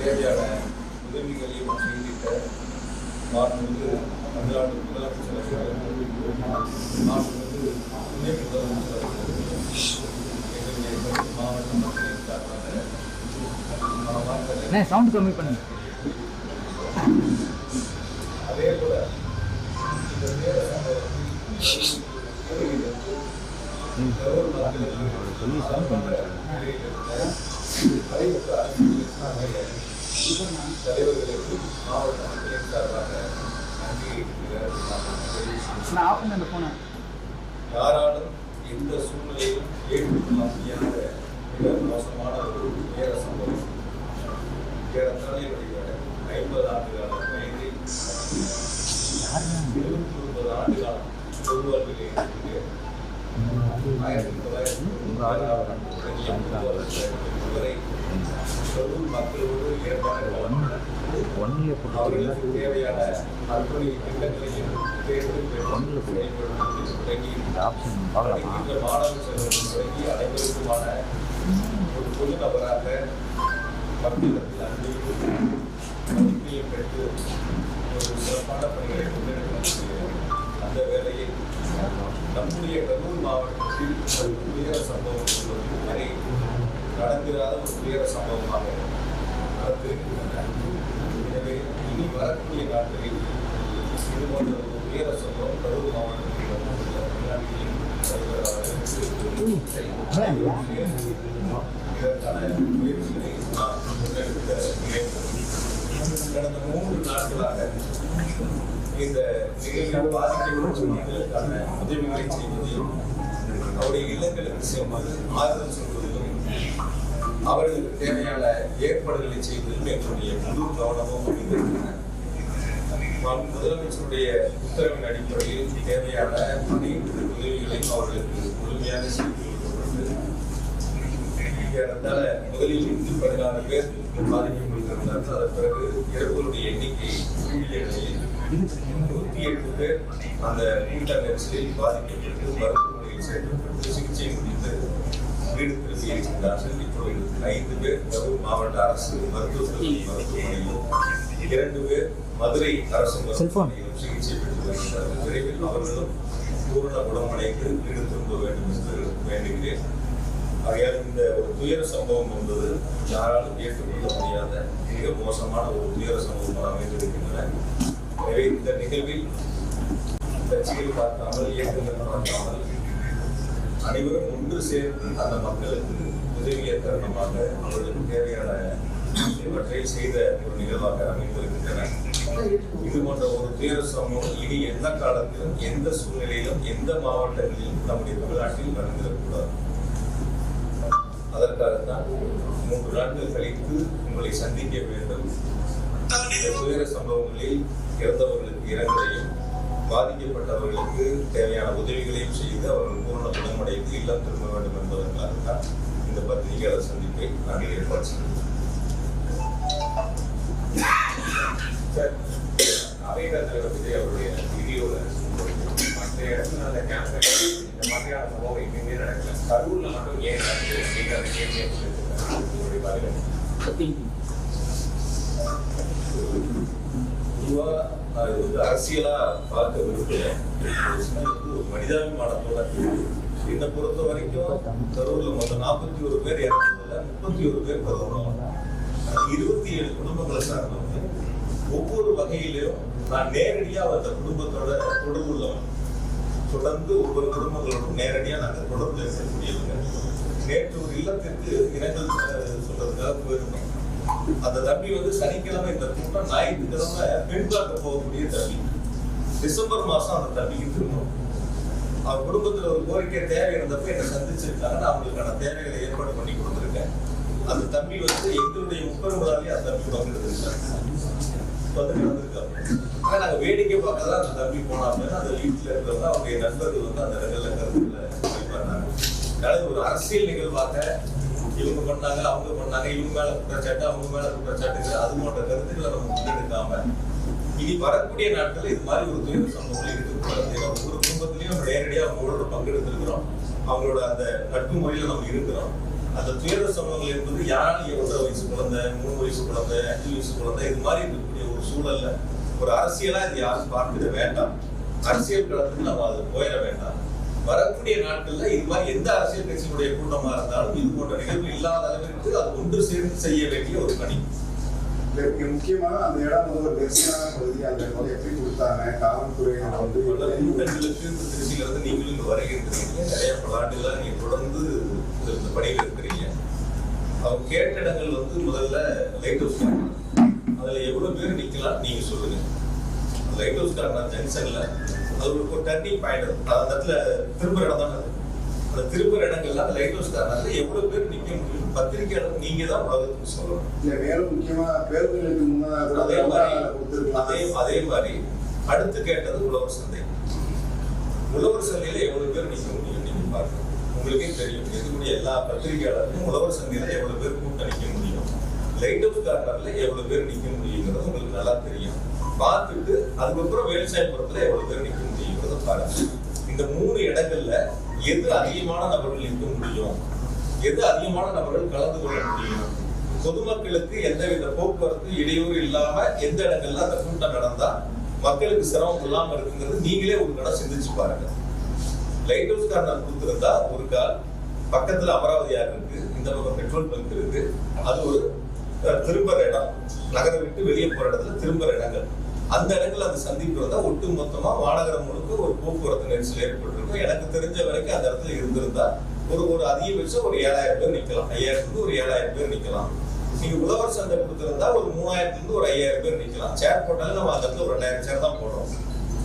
தேவையான உதவிகளையும் செய்திட்ட மாண்புமிகு தமிழ்நாடு முதலமைச்சர் மாண்புமிகு துணை முதலமைச்சர் எங்களுடைய மாவட்ட மக்களின் சார்பாக சவுண்ட் கம்மி பண்ணுங்க. அதே போல இந்த நேர சம்பவத்தில் சொல்லி சவுண்ட் பண்ணுங்க. தலைவர்களுக்கு மாவட்ட மக்களின் சார்பாக நன்றி. யாராலும் எந்த சூழ்நிலையிலும் ஏற்றுக்கொள்ள முடியாத மிக மோசமான ஒரு நேர சம்பவம். ஏறத்தாழ என்னுடைய 50 ஆண்டு கால வயதில் 29 ஆண்டு காலம் பொது வாழ்விலே இருந்து 1996 வரை கரூர் மக்களோடு ஏற்பாடு அவர்களுக்கு தேவையான அர்ப்பணி திட்டங்களையும் தேர்வு மாணவர் செல்வம் தொடங்கி அனைவருக்குமான ஒரு பொது நபராக மக்களிடத்தில் அன்பையும் மதிப்பையும் பெற்று ஒரு சிறப்பான பணிகளை முன்னெடுக்கக்கூடிய அந்த வேளையில் நம்முடைய கரூர் மாவட்டத்தில் ஒரு துயர சம்பவம் வரை நடந்திராத ஒரு துயர சம்பவமாக நடந்திருக்கின்றன. எனவே இனி வரக்கூடிய நாட்களில் இது போன்ற ஒரு துயர சம்பவம் கரூர் மாவட்டத்தில் இதற்கான முயற்சிகளை நான் முன்னெடுக்க கடந்த 3 நாட்களாக இந்த நிகழ்வில் பாதிக்கப்பட்டவர்களுக்கான உதவிகளை செய்வதையும் அவருடைய இல்லங்களுக்கு சென்று ஆறுதல் சொல்வதிலும் அவர்களுக்கு தேவையான ஏற்பாடுகளை செய்வதிலும் எங்களுடைய முழு கவனமும் அமைந்திருக்கின்றன. முதலமைச்சருடைய உத்தரவின் அடிப்படையில் தேவையான அனைத்து உதவிகளையும் அவர்களுக்கு முழுமையாக செய்து ஏறத்தாழ முதலில் 16 பேர் பாதிக்கப்பட்டிருந்தார்கள். அதன் பிறகு இறப்புகளுடைய எண்ணிக்கை 108 பேர் அந்த கூட்ட நெரிசலில் பாதிக்கப்பட்டு மருத்துவமனையில் சேர்க்கப்பட்டு சிகிச்சை முடித்து வீடு திரும்பி இருக்கின்றார்கள். இப்பொழுது 5 பேர் கரூர் மாவட்ட அரசு மருத்துவமனையிலும் 2 பேர் மதுரை அரசு மருத்துவமனையிலும் சிகிச்சை பெற்று வருகிறார்கள். விரைவில் அவர்களும் பூரண குணமடைந்து வீடு திரும்ப வேண்டும் என்று வேண்டுகிறேன். ஆகையால் இந்த ஒரு துயர சம்பவம் என்பது யாராலும் ஏற்றுக்கொள்ள முடியாத மிக மோசமான ஒரு துயர சம்பவமாக அமைந்திருக்கின்றன. எனவே இந்த நிகழ்வில் கட்சிகள் பார்க்காமல் இயக்கங்கள் பார்க்காமல் அனைவரும் ஒன்று சேர்ந்து அந்த மக்களுக்கு உதவிய தருணமாக அவர்களுக்கு தேவையான இவற்றை செய்த ஒரு நிகழ்வாக அமைந்திருக்கின்றன. இது போன்ற ஒரு துயர சம்பவம் இனி எந்த காலத்திலும் எந்த சூழ்நிலையிலும் எந்த மாவட்டங்களிலும் நம்முடைய தமிழ்நாட்டில் நடந்திடக்கூடாது. அதற்காகத்தான் 3 நாட்கள் கழித்து உங்களை சந்திக்க வேண்டும். இந்த துயர சம்பவங்களில் இறந்தவர்களுக்கு இரங்கலையும் பாதிக்கப்பட்டவர்களுக்கு தேவையான உதவிகளையும் செய்து அவர்கள் பூர்ண குணமடைந்து இல்லம் திரும்ப வேண்டும் என்பதற்காகத்தான் இந்த பத்திரிகையாளர் சந்திப்பை நாங்கள் ஏற்பாடு செய்தோம். விஜய் அவருடைய வீடியோல மற்ற இடத்துல அந்த கேம்பெயின் இந்த மாதிரியான சம்பவம் எங்கேயுமே நடக்கல, கரூர்ல மட்டும் ஏன் நடக்குது அப்படிங்கிற கேள்வி அரசியலா பார்க்க விரும்புகிறேன். மனிதாபிமானத்தோட என்னை பொறுத்த வரைக்கும் கரூர்ல மொத்தம் 41 பேர் இறந்ததுல 31 பேர் கரூர் 27 குடும்பங்களை சார்ந்தவங்க. ஒவ்வொரு வகையிலையும் நான் நேரடியா அந்த குடும்பத்தோட தொடர்பு உள்ளவன். தொடர்ந்து ஒவ்வொரு குடும்பங்களோடும் நேரடியா நாங்கள் தொடர்பு இருக்கக்கூடியவங்க. நேற்று ஒரு இல்லத்திற்கு இரங்கல் சொல்றதுக்காக போயிருந்தோம். அந்த தம்பி சனிக்கிழமை இந்த கூட்டம், ஞாயிற்றுக்கிழமை பெண் பார்க்க போகக்கூடிய தம்பி. டிசம்பர் மாசம் அந்த தம்பிக்கு திரும்பணும். அவர் குடும்பத்துல ஒரு கோரிக்கை தேவை இருந்தப்ப என்னை சந்திச்சிருக்காங்க. நான் அவங்களுக்கான தேவைகளை ஏற்பாடு பண்ணி கொடுத்துருக்கேன். அந்த தம்பி எங்களுடைய முப்பெருமளாலே அந்த தம்பி பங்கெடுத்திருக்காங்க. ஆனா நாங்க வேடிக்கை பார்க்கதான் அந்த தம்பி போனாங்க. அந்த வீட்டுல இருக்கிறவங்க அவருடைய நண்பர்கள் அந்த இடங்கள்ல கருத்துல வைப்பாங்க. ஒரு அரசியல் நிகழ்வாக இவங்க பண்ணாங்க, அவங்க பண்ணாங்க, இவங்க மேல குற்றச்சாட்டு, அவங்க மேல குற்றச்சாட்டு, அது போன்ற கருத்துக்களை நம்ம முன்னெடுக்காம இனி வரக்கூடிய நாட்கள் இது மாதிரி ஒரு துயர சம்பவங்கள் இருக்கக்கூடாது. ஒவ்வொரு குடும்பத்திலையும் நம்ம நேரடியாக அவங்களோட பங்கெடுத்திருக்கிறோம். அவங்களோட அந்த நட்பு முறையில நம்ம இருக்கிறோம். அந்த துயர சம்பவங்கள் என்பது யாராலும் 1.5 வயசு குழந்தை, 3 வயசு குழந்தை, 5 வயசு குழந்தை, இது மாதிரி இருக்கக்கூடிய ஒரு சூழல்ல ஒரு அரசியலா இது யாரும் பார்க்கிட வேண்டாம். அரசியல் களத்துக்கு நம்ம அது போயிட வேண்டாம். வரக்கூடிய நாட்கள்ல இது மாதிரி எந்த அரசியல் கட்சியினுடைய கூட்டமா இருந்தாலும் இது போன்ற நிகழ்வு இல்லாத அளவிற்கு அது ஒன்று சேர்ந்து செய்ய வேண்டிய ஒரு பணி. முக்கியமான அந்த இடம் வந்து ஒரு நெரிசலான பகுதி. அந்த எப்படி கொடுத்தாங்க காவல்துறை வந்து கூட்டங்களுக்கு திருச்சியில இருந்து நீங்களும் இங்க வருகின்றீங்க. நிறைய பல ஆண்டுகளா நீங்க தொடர்ந்து இந்த பணியில் இருக்கிறீங்க. அவங்க கேட்ட இடங்கள் வந்து முதல்ல லைட் ஹவுஸ் கார்னர், அதுல எவ்வளவு பேர் நிக்கலாம் நீங்க சொல்லுங்க. லைட் ஹவுஸ் கார்னர் ஜங்ஷன்ல அது ஒரு டர்னிங் பாயிண்ட், அந்த இடத்துல திரும்புற இடம் தான். அந்த திரும்புற இடங்கள்ல அந்த லைட் ஹவுஸ் கார்னர்ல எவ்வளவு பேர் நிக்க முடியும் பத்திரிகையாளர் நீங்க தான் உலகத்துக்கு சொல்லணும். மேலும் முக்கியமா பேருந்துகளுக்கு அதே மாதிரி அடுத்து கேட்டது உழவர் சந்தை. உழவர் சந்தையில எவ்வளவு பேர் நிக்க முடியும் நீங்க பாருங்க. உங்களுக்கே தெரியும் இருக்கக்கூடிய எல்லா பத்திரிகையாளருக்கும் உழவர் சந்தையில எவ்வளவு பேர் கூட்டம் நிக்க முடியும், லைட் ஹவுஸ் கார்னர்ல எவ்வளவு பேர் நிக்க முடியுங்கிறது உங்களுக்கு நல்லா தெரியும். பார்த்துட்டு அதுக்கப்புறம் வேலுசாமிபுரத்துல எவ்வளவு பேர் நிக்க முடியுங்கிறத பாருங்க. இந்த 3 இடங்கள்ல எது அதிகமான நபர்கள் நிற்க முடியும், எது அதிகமான நபர்கள் கலந்து கொள்ள முடியும், பொதுமக்களுக்கு எந்தவித போக்குவரத்து இடையூறு இல்லாம எந்த இடங்கள்ல அந்த கூட்டம் நடந்தா மக்களுக்கு சிரமம் இல்லாம இருக்குங்கிறது நீங்களே ஒரு கடை சிந்திச்சு பாருங்க. லைட் ஹவுஸ் கார்னர் கொடுத்திருந்தா ஒரு கால் பக்கத்துல அமராவதியார் இருக்கு, இந்த பக்கம் பெட்ரோல் பங்க் இருக்கு, அது ஒரு திரும்புற இடம், நகரை விட்டு வெளியே போற இடத்துல திரும்புற இடங்கள். அந்த இடங்கள்ல அந்த சந்திப்பு இருந்தா ஒட்டு மொத்தமா மாநகரம் முழுக்க ஒரு போக்குவரத்து நெரிசல் ஏற்பட்டிருக்கும். எனக்கு தெரிஞ்ச வரைக்கும் அந்த இடத்துல இருந்திருந்தா ஒரு அதிகபட்சம் ஒரு 7000 பேர் நிக்கலாம், 5000 ஒரு 7000 பேர் நிக்கலாம். நீங்க உழவர் சந்தை கொடுத்திருந்தா ஒரு 3000 ஒரு 5000 பேர் நிக்கலாம். சேர் போட்டாலும் நம்ம அந்த இடத்துல ஒரு 2000 சேர் தான் போடுறோம்.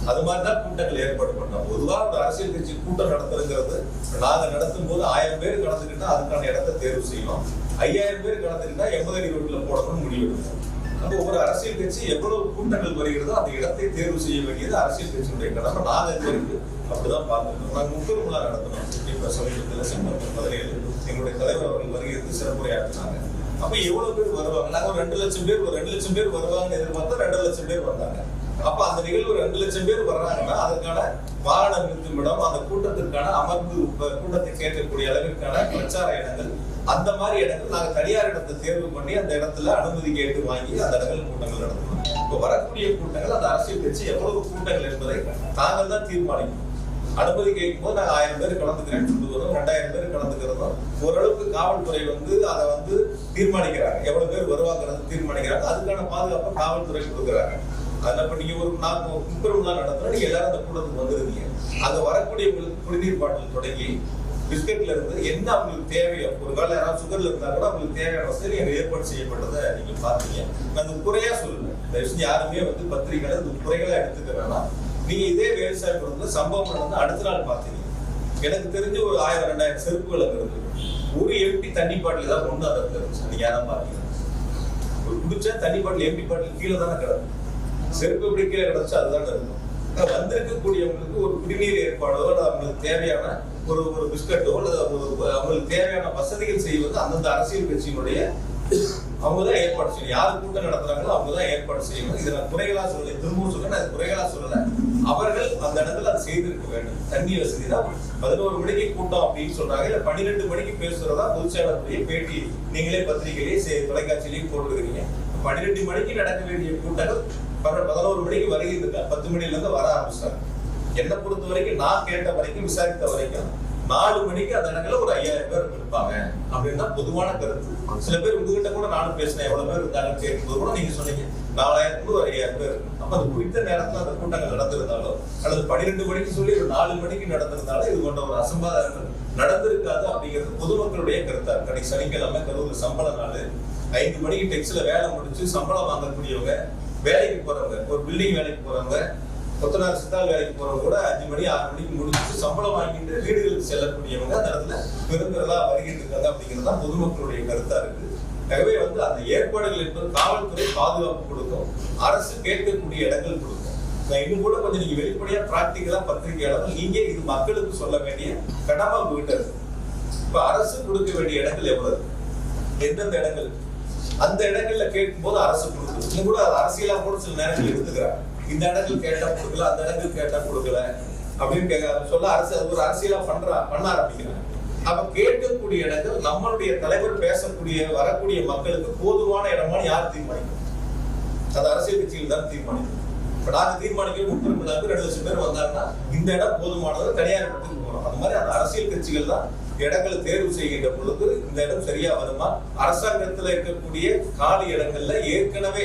அது மாதிரிதான் கூட்டங்கள் ஏற்பாடு பண்ணோம். பொதுவா ஒரு அரசியல் கட்சி கூட்டம் நடத்துறதுங்கிறது நாங்க நடத்தும் போது 1000 பேர் கலந்துக்கிட்டா அதுக்கான இடத்தை தேர்வு செய்யணும், 5000 பேர் கலந்துக்கிட்டா 80 அடி ரோட்ல போடணும்னு முடிவெடுக்கும். அப்போ ஒரு அரசியல் கட்சி எவ்வளவு கூட்டங்கள் வருகிறதோ அந்த இடத்தை தேர்வு செய்ய வேண்டியது அரசியல் கட்சியினுடைய கடமை. நாங்க இருக்கு அப்படிதான் பார்த்துருக்கோம். நாங்கள் 30 விழா நடத்தினோம். இப்ப சமீபத்தில் செப்டம்பர் 17 எங்களுடைய தலைவர் அவர்கள் வருகிறது சிறப்புரையாற்றினாங்க. அப்ப எவ்வளவு பேர் வருவாங்க? நாங்க ஒரு 2 லட்சம் பேர் 2 லட்சம் பேர் வருவாங்கன்னு எதிர்பார்த்தா 2 லட்சம் பேர் வந்தாங்க. அப்ப அந்த நிகழ்வு 2 லட்சம் பேர் வர்றாங்கன்னா அதுக்கான வாகன நிறுத்துமிடம், அந்த கூட்டத்திற்கான அமர்ந்து கூட்டத்தை கேட்கக்கூடிய அளவிற்கான பிரச்சார இடங்கள், அந்த மாதிரி இடங்கள் நாங்க தனியார் இடத்தை தேர்வு பண்ணி அந்த இடத்துல அனுமதி கேட்டு வாங்கி அந்த இடங்கள் கூட்டங்கள் நடத்தணும். இப்ப வரக்கூடிய கூட்டங்கள் அந்த அரசியல் கட்சி எவ்வளவு கூட்டங்கள் என்பதை நாங்கள் தான் தீர்மானிக்கணும். அனுமதி கேட்கும் போது நாங்கள் 1000 பேர் கலந்துக்கிறேன்னு சொல்லுவோம், 2000 பேர் கலந்துக்கிறதும் ஓரளவுக்கு காவல்துறை அதை தீர்மானிக்கிறாங்க, எவ்வளவு பேர் வருவாங்கிறது தீர்மானிக்கிறாங்க. அதுக்கான பாதுகாப்பை காவல்துறை கொடுக்குறாங்க. அதுல இப்ப நீங்க ஒரு 30 விழா நடத்தினா நீங்க எல்லாரும் அந்த கூட்டத்துக்கு வந்துருந்தீங்க. அங்க வரக்கூடியவங்களுக்கு குடிநீர் பாட்டில் தொடங்கி பிஸ்கட்ல இருந்து என்ன அவங்களுக்கு தேவையோ, ஒரு வேலை யாராவது சுகர்ல இருந்தா கூட அவங்களுக்கு தேவையான வசதி அங்க ஏற்பாடு செய்யப்பட்டதை நீங்க பாத்தீங்க. நான் அந்த குறையா சொல்லுவேன், தயவுசெய்து யாருமே பத்திரிகைகளை இந்த குறைகளா எடுத்துக்க வேணாம். நீங்க இதே வேலுசாமிபுரத்துல சம்பவம் நடந்து அடுத்த நாள் பாத்தீங்க, எனக்கு தெரிஞ்சு ஒரு 1000-2000 செருப்புகள் அங்க இருக்கு. ஒரு எம்டி தண்ணி பாட்டில் தான் கொண்டு அதை இருந்துச்சு. நீங்க யாரும் பாத்தீங்க, ஒரு குடிச்சா தண்ணி பாட்டில் எம்டி பாட்டில் கீழே தானே கிடக்கும், செருப்பு எப்படி கீழே கிடச்சு அதுதான் இருக்கும். வந்திருக்கக்கூடியவங்களுக்கு ஒரு குடிநீர் ஏற்பாடோ அவங்களுக்கு தேவையான ஒரு பிஸ்கட்டோ அல்லது அவங்களுக்கு தேவையான வசதிகள் செய்வது அந்தந்த அரசியல் கட்சியினுடைய அவங்கதான் ஏற்பாடு செய்யணும். யாரு கூட்டம் நடத்துறாங்களோ அவங்கதான் ஏற்பாடு செய்யணும். இதை நான் குறைகளா சொல்லல, திரும்பவும் சொல்ல நான் குறைகளா சொல்லல, அவர்கள் அந்த இடத்துல அதை செய்திருக்க வேண்டும். தண்ணி வசதி தான் 11 மணிக்கு கூட்டம் அப்படின்னு சொல்றாங்க, இல்ல 12 மணிக்கு பேசுறதா பொதுச்செயலாளருடைய பேட்டி நீங்களே பத்திரிகையிலேயே தொலைக்காட்சியிலையும் போட்டுருக்கீங்க. 12 மணிக்கு நடக்க வேண்டிய கூட்டங்கள் 11 மணிக்கு வருகிறது, 10 மணில இருந்து வர ஆரம்பிச்சாங்க. என்னை பொறுத்த வரைக்கும் நான் கேட்ட வரைக்கும் விசாரித்த வரைக்கும் 4 மணிக்கு அந்த இடத்துல ஒரு 5000 பேர் இருப்பாங்க அப்படின்னு தான் பொதுவான கருத்து. சில பேர் உங்ககிட்ட கூட நானும் பேசினேன், எவ்வளவு பேர் இருந்தாங்கன்னு கேட்கும்போது கூட நீங்க சொன்னீங்க 4000 ஒரு 5000 பேர். அப்ப அது குறித்த நேரத்துல அந்த கூட்டங்கள் நடந்திருந்தாலோ அல்லது 12 மணிக்கு சொல்லி ஒரு 4 மணிக்கு நடந்திருந்தாலும் இது போன்ற ஒரு அசம்பாதங்கள் நடந்திருக்காது அப்படிங்கிறது பொதுமக்களுடைய கருத்தா இருக்கு. அன்னைக்கு சனிக்கிழமை கரூர்ல சம்பள நாள், 5 மணிக்கு டெக்ஸ்ல வேலை முடிச்சு சம்பளம் வாங்கக்கூடியவங்க, வேலைக்கு போறவங்க, ஒரு பில்டிங் வேலைக்கு போறவங்க, கொத்தனார் சித்தால் வேலைக்கு போறவங்க கூட 5 மணி 6 மணிக்கு முடிச்சுட்டு சம்பளம் வாங்கிட்டு வீடுகளுக்கு செல்லக்கூடியவங்க அந்த இடத்துல பெருந்தரலா வருகிட்டு இருக்காங்க அப்படிங்கிறது தான் பொதுமக்களுடைய கருத்தா இருக்கு. ஆகவே அந்த ஏற்பாடுகள் என்பது காவல்துறை பாதுகாப்பு கொடுக்கும், அரசு கேட்கக்கூடிய இடங்கள் கொடுக்கும். நான் இன்னும் கூட கொஞ்சம் நீங்க வெளிப்படையா பிராக்டிக்கலா பத்திரிகையாளர்கள் நீங்க இது மக்களுக்கு சொல்ல வேண்டிய கடமை உங்ககிட்ட இருக்கு. இப்ப அரசு கொடுக்க வேண்டிய இடங்கள் எவ்வளவு, எந்தெந்த இடங்கள், அந்த இடங்கள்ல கேட்கும் போது அரசு கொடுக்குது. இன்னும் கூட அரசியலா கூட சில நேரங்கள் எடுத்துக்கிறாங்க. இந்த இடங்கள் கேட்டா கொடுக்கல, அந்த இடங்கள் கேட்டா கொடுக்கல அப்படின்னு சொல்ல அரசு ஒரு அரசியலா பண்ண ஆரம்பிக்கிறாங்க. அப்ப கேட்கக்கூடிய இடங்கள் நம்மளுடைய தலைவர் பேசக்கூடிய வரக்கூடிய மக்களுக்கு போதுமான இடமா யார் தீர்மானிக்கும்? அந்த அரசியல் கட்சிகள் தான் தீர்மானிக்கும். இப்ப நாங்க தீர்மானிக்க உட்பிரிவு 2 லட்சம் பேர் வந்தாங்கன்னா இந்த இடம் போதுமானது தனியார் இடத்துக்கு போறோம். அந்த மாதிரி அந்த அரசியல் கட்சிகள் தான் இடங்களை தேர்வு செய்கின்ற பொழுது இந்த இடம் சரியா வருமா? அரசாங்கத்துல இருக்கக்கூடிய காலி இடங்கள்ல ஏற்கனவே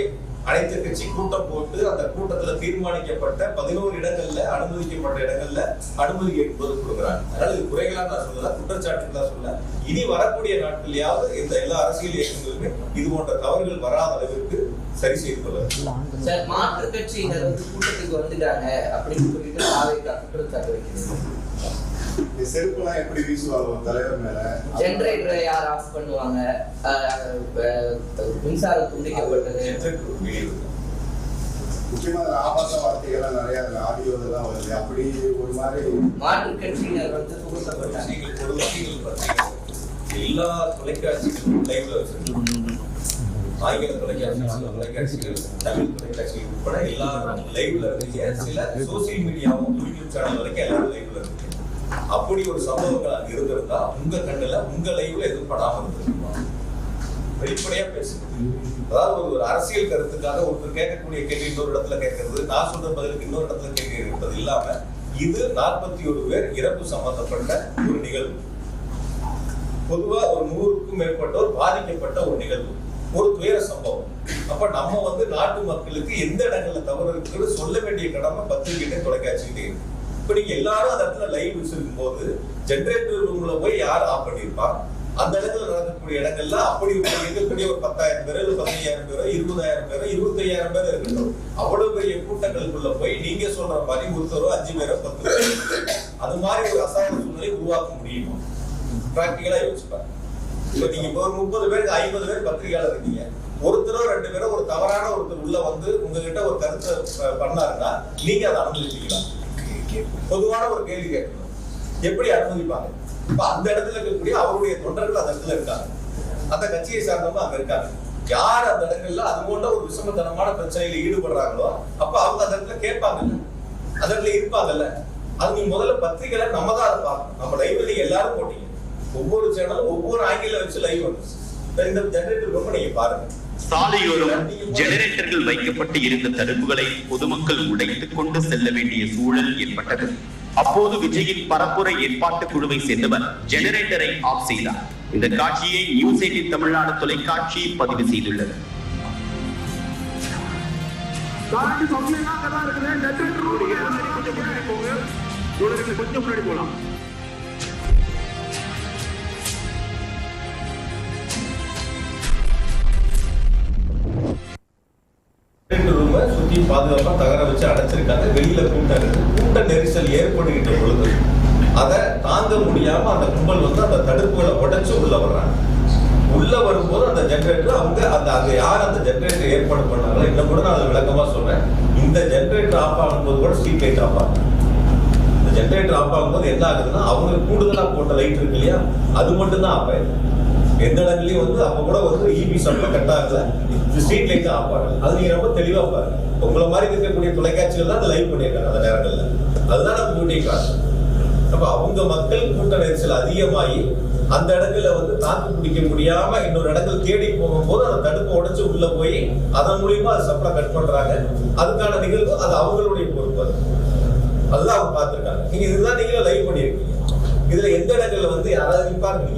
அனைத்து கட்சி கூட்டம் போட்டு அந்த கூட்டத்துல தீர்மானிக்கப்பட்ட 11 இடங்கள்ல அனுமதிக்கப்பட்ட இடங்கள்ல அனுமதி என்பது கொடுக்குறாங்க. அதனால இது குறைகளா நான் சொல்லல, குற்றச்சாட்டுகளா சொல்ல. இனி வரக்கூடிய நாட்களையாவது இந்த எல்லா அரசியல் இயக்கங்களுமே இது போன்ற தவறுகள் வராத அளவிற்கு சரி செய்து கொள்ள. மாற்று கட்சியினர் கூட்டத்துக்கு வந்துட்டாங்க அப்படின்னு சொல்லிட்டு குற்றச்சாட்டு வைக்கிறது. செருப்புலாம் எப்படி வீசுவாங்க தலைவர் மேல? ஜெனரேட்டரை யார் ஆஃப் பண்ணுவாங்க? மின்சாரம் துண்டிக்கப்பட்டது. முக்கியமா ஆபாச வார்த்தைகள்லாம் நிறைய ஆடியோ தான் வருது. அப்படி ஒரு மாதிரி மாற்று கட்சியினர் புகுத்தப்பட்டாங்க. எல்லா தொலைக்காட்சிகளும் லைவ்ல வச்சிருக்காங்க. ஆங்கில தொலைக்காட்சிகள், தமிழ் தொலைக்காட்சிகள் உட்பட எல்லாரும் லைவ்ல இருக்கீங்க. சில சோசியல் மீடியாவும் யூடியூப் சேனல் வரைக்கும் எல்லாரும் லைவ்ல இருக்கீங்க. அப்படி ஒரு சம்பவங்கள் அங்க இருந்திருந்தா உங்க கண்ணுல உங்க லைவ்ல எதுவும் படாம இருந்திருக்குமா? வெளிப்படையா பேசுறது. அதாவது ஒரு அரசியல் கருத்துக்காக ஒருத்தர் கேட்கக்கூடிய கேள்வி இன்னொரு இடத்துல கேட்கறது, நான் சொல்ற பதிலுக்கு இன்னொரு இடத்துல கேள்வி இருப்பது இல்லாம இது 41 பேர் இறப்பு சம்பந்தப்பட்ட ஒரு நிகழ்வு. பொதுவா ஒரு 100க்கும் மேற்பட்டோர் பாதிக்கப்பட்ட ஒரு நிகழ்வு, ஒரு துயர சம்பவம். அப்ப நம்ம நாட்டு மக்களுக்கு எந்த இடங்கள்ல தவறு இருக்குன்னு சொல்ல வேண்டிய கடமை பத்திரிகை தொலைக்காட்சிகிட்டே இருக்கு. இப்ப நீங்க எல்லாரும் அந்த இடத்துல லைவ் வச்சிருக்கும் போது ஜெனரேட்டர் ரூம்ல போய் யார் ஆஃப் பண்ணிருப்பான்? அந்த இடத்துல நடக்கக்கூடிய இடங்கள்ல அப்படி இருக்கக்கூடிய ஒரு 10,000 பேர், 15,000 பேர், 20,000 பேர், 25,000 பேர் இருக்கட்டும், அவ்வளவு பெரிய கூட்டங்களுக்குள்ள போய் நீங்க சொல்ற மாதிரி ஒருத்தரோ 5 பேரோ 10 பேர் அது மாதிரி ஒரு அசாதாரண சூழ்நிலை உருவாக்க முடியுமா? பிராக்டிகலா யோசிப்பாங்க. இப்ப நீங்க இப்போ 30 பேருக்கு 50 பேர் பத்திரிகையாளர் இருக்கீங்க, ஒருத்தரோ 2 பேரோ ஒரு தவறான ஒருத்தர் உள்ள உங்ககிட்ட ஒரு கருத்தை பண்ணாருன்னா நீங்க அதை அனுமதிப்பீங்களா? பொதுவான ஒரு கேள்வி கேட்கணும். எப்படி அனுமதிப்பாங்க? இப்ப அந்த இடத்துல இருக்கக்கூடிய அவருடைய தொண்டர்கள் அந்த இடத்துல இருக்காங்க, அந்த கட்சியை சார்ந்தவங்க அங்க இருக்காங்க. யார் அந்த இடங்கள்ல அது போன்ற ஒரு விஷமத்தனமான பிரச்சனையில ஈடுபடுறாங்களோ அப்ப அவங்க அந்த இடத்துல கேட்பாங்கல்ல, அந்த இடத்துல இருப்பாங்கல்ல. அது நீங்க முதல்ல பத்திரிகையில நம்ம தான் அதை பார்க்கணும். நம்ம லைவ்ல நீங்க எல்லாரும் போட்டீங்க, ஒவ்வொரு சேனலும் ஒவ்வொரு ஆங்கில வச்சு லைவ் வந்துச்சு. இந்த ஜெனரேட்டர் ரொம்ப நீங்க பாருங்க. சாலையோரம் ஜெனரேட்டர்கள் வைக்கப்பட்டு இருந்த தடுப்புகளை பொதுமக்கள் உடைத்துக் கொண்டு செல்ல வேண்டிய சூழல் ஏற்பட்டது. அப்போது விஜயின் பரப்புரை ஏற்பாட்டு குழுவை சேர்ந்தவர் ஜெனரேட்டரை ஆஃப் செய்தார். இந்த காட்சியை நியூஸ் 18 தமிழ்நாடு தொலைக்காட்சி பதிவு செய்துள்ளது. கொஞ்சம் முன்னாடி போலாம். சுற்றி பாதுகாப்பா தகர வச்சு அடைச்சிருக்காங்க. வெளியில கூட்ட நெரிசல் ஏற்படுகின்ற பொழுது அதை தாங்க முடியாம அந்த கும்பல் அந்த தடுப்புகளை உடைச்சு உள்ள வர்றாங்க. உள்ள வரும்போது அந்த ஜெனரேட்டர் அவங்க யார் அந்த ஜெனரேட்டர் ஏற்பாடு பண்ணாங்களோ, இன்னும் கூட நான் அதை விளக்கமா சொல்றேன். இந்த ஜெனரேட்டர் ஆஃப் ஆகும்போது கூட ஸ்ட்ரீட் லைட் ஆஃப் ஆகும். இந்த ஜெனரேட்டர் ஆஃப் ஆகும்போது என்ன ஆகுதுன்னா அவங்க கூடுதலா போட்ட லைட் இருக்கு இல்லையா, அது மட்டும் தான் ஆஃப் ஆயிடும். எந்த இடங்களையும் அப்ப கூட இபி சப்ளை கட் ஆகல, ஸ்ட்ரீட் லைட் ஆஃப் ஆகல. அது நீங்க ரொம்ப தெளிவா பாருங்க. உங்களை மாதிரி இருக்கக்கூடிய தொலைக்காட்சிகள் தான் அதை லைவ் பண்ணியிருக்காங்க அந்த நேரங்கள்ல. அதுதான் நம்ம டியூட்டி கிளாஸ். அப்ப அவங்க மக்கள் கூட்ட நெரிசல் அதிகமாகி அந்த இடங்கள்ல தாக்கு பிடிக்க முடியாம இன்னொரு இடங்கள் தேடி போகும்போது அந்த தடுப்பை உடைச்சு உள்ள போய் அதன் மூலியமா அது சப்ளை கட் பண்றாங்க. அதுக்கான நிகழ்வு அது அவங்களுடைய பொறுப்பு. அதுதான் அவங்க பார்த்திருக்காங்க. நீங்க இதுதான் நீங்க லைவ் பண்ணியிருக்கீங்க. இதுல எந்த இடங்கள்ல யாராவது பாருங்க.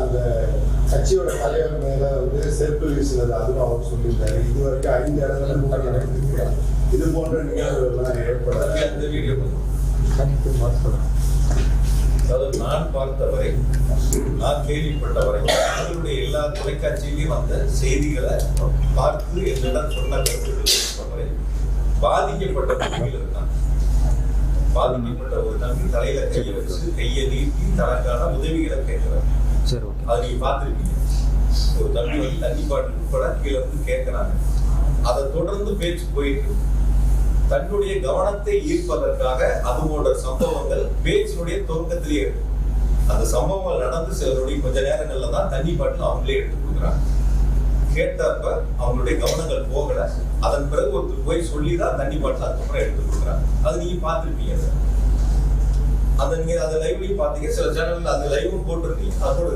அந்த கட்சியோட தலைவர் மேல செருப்பு வீசுனது அதுவும் அவர் சொல்லியிருந்தாரு. இதுவரைக்கும் 5 இடத்துல கூட்டம் நடந்திருக்கு. இது போன்ற நிகழ்வுகள்லாம் ஏற்படாது. அந்த வீடியோ நான் பார்த்தவரை, நான் கேள்விப்பட்டவரை, அவர்களுடைய எல்லா தொலைக்காட்சியிலையும் அந்த செய்திகளை பார்த்து என்னிடம் சொன்ன கருத்துக்களை பாதிக்கப்பட்ட பகுதியில் இருக்காங்க. பாதிக்கப்பட்ட ஒரு தம்பி தலையில கையை வச்சு கையை நீட்டி தனக்கான உதவிகளை கேட்கிறார். அதை நீங்க பார்த்திருக்கீங்க. ஒரு தம்பி தண்ணி பாட்டில் உட்பட கீழே கேட்கிறாங்க. அதை தொடர்ந்து பேச்சு போயிட்டு தன்னுடைய கவனத்தை ஈர்ப்பதற்காக அது போன்ற சம்பவங்கள் பேச்சினுடைய துவக்கத்திலேயே இருக்கு. அந்த சம்பவங்கள் நடந்து சிலருடைய கொஞ்ச நேரங்கள்ல தான் தண்ணி பாட்டில் அவங்களே எடுத்து கொடுக்குறாங்க. கேட்டப்ப அவங்களுடைய கவனங்கள் போகல. அதன் பிறகு ஒருத்தர் போய் சொல்லிதான் தண்ணி பாட்டில் அதுக்கப்புறம் எடுத்து கொடுக்குறாங்க. அது நீங்க பார்த்துருப்பீங்க. அதை நீங்க அந்த லைவ்லையும் பார்த்தீங்க. சில சேனல்ல அந்த லைவும் போட்டிருக்கீங்க. அதோட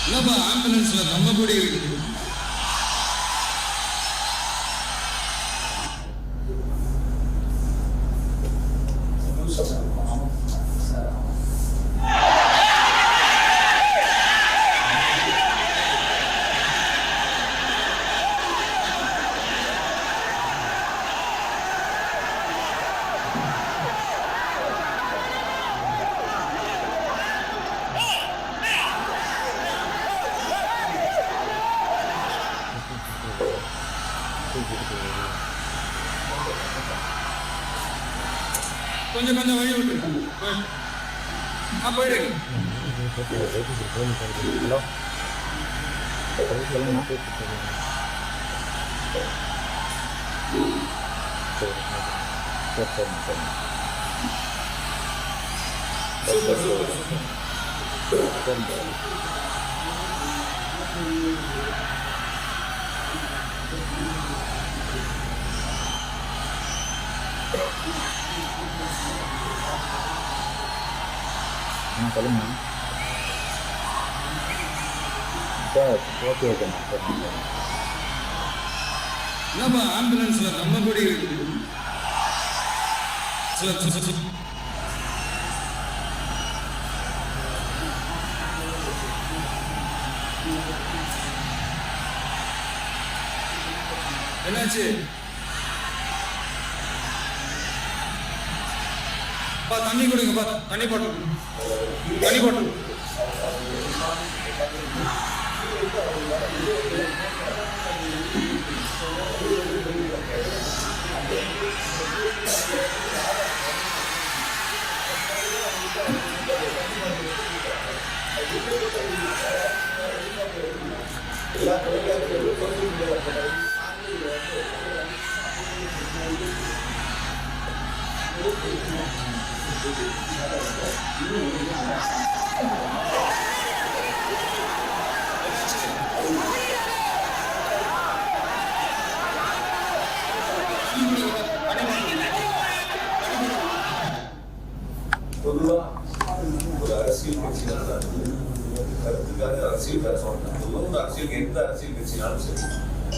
இல்லப்பா ஆம்புலன்ஸ்ல நம்ம கூட இருக்குது. கொஞ்சம் கொஞ்சம் வழி விட்டு போயிடுங்க. சொல்லுங்க. இல்லப்பா ஆம்புலன்ஸ்ல நம்ம கூட இருக்குது. என்னாச்சு? தண்ணி கொடுங்கப்பா. தண்ணி போட்டு பொதுவா ஒரு அரசியல் கட்சினால கருத்துக்காக அரசியல் சொல்றாங்க. அரசியல் எந்த அரசியல் கட்சினாலும் சரி,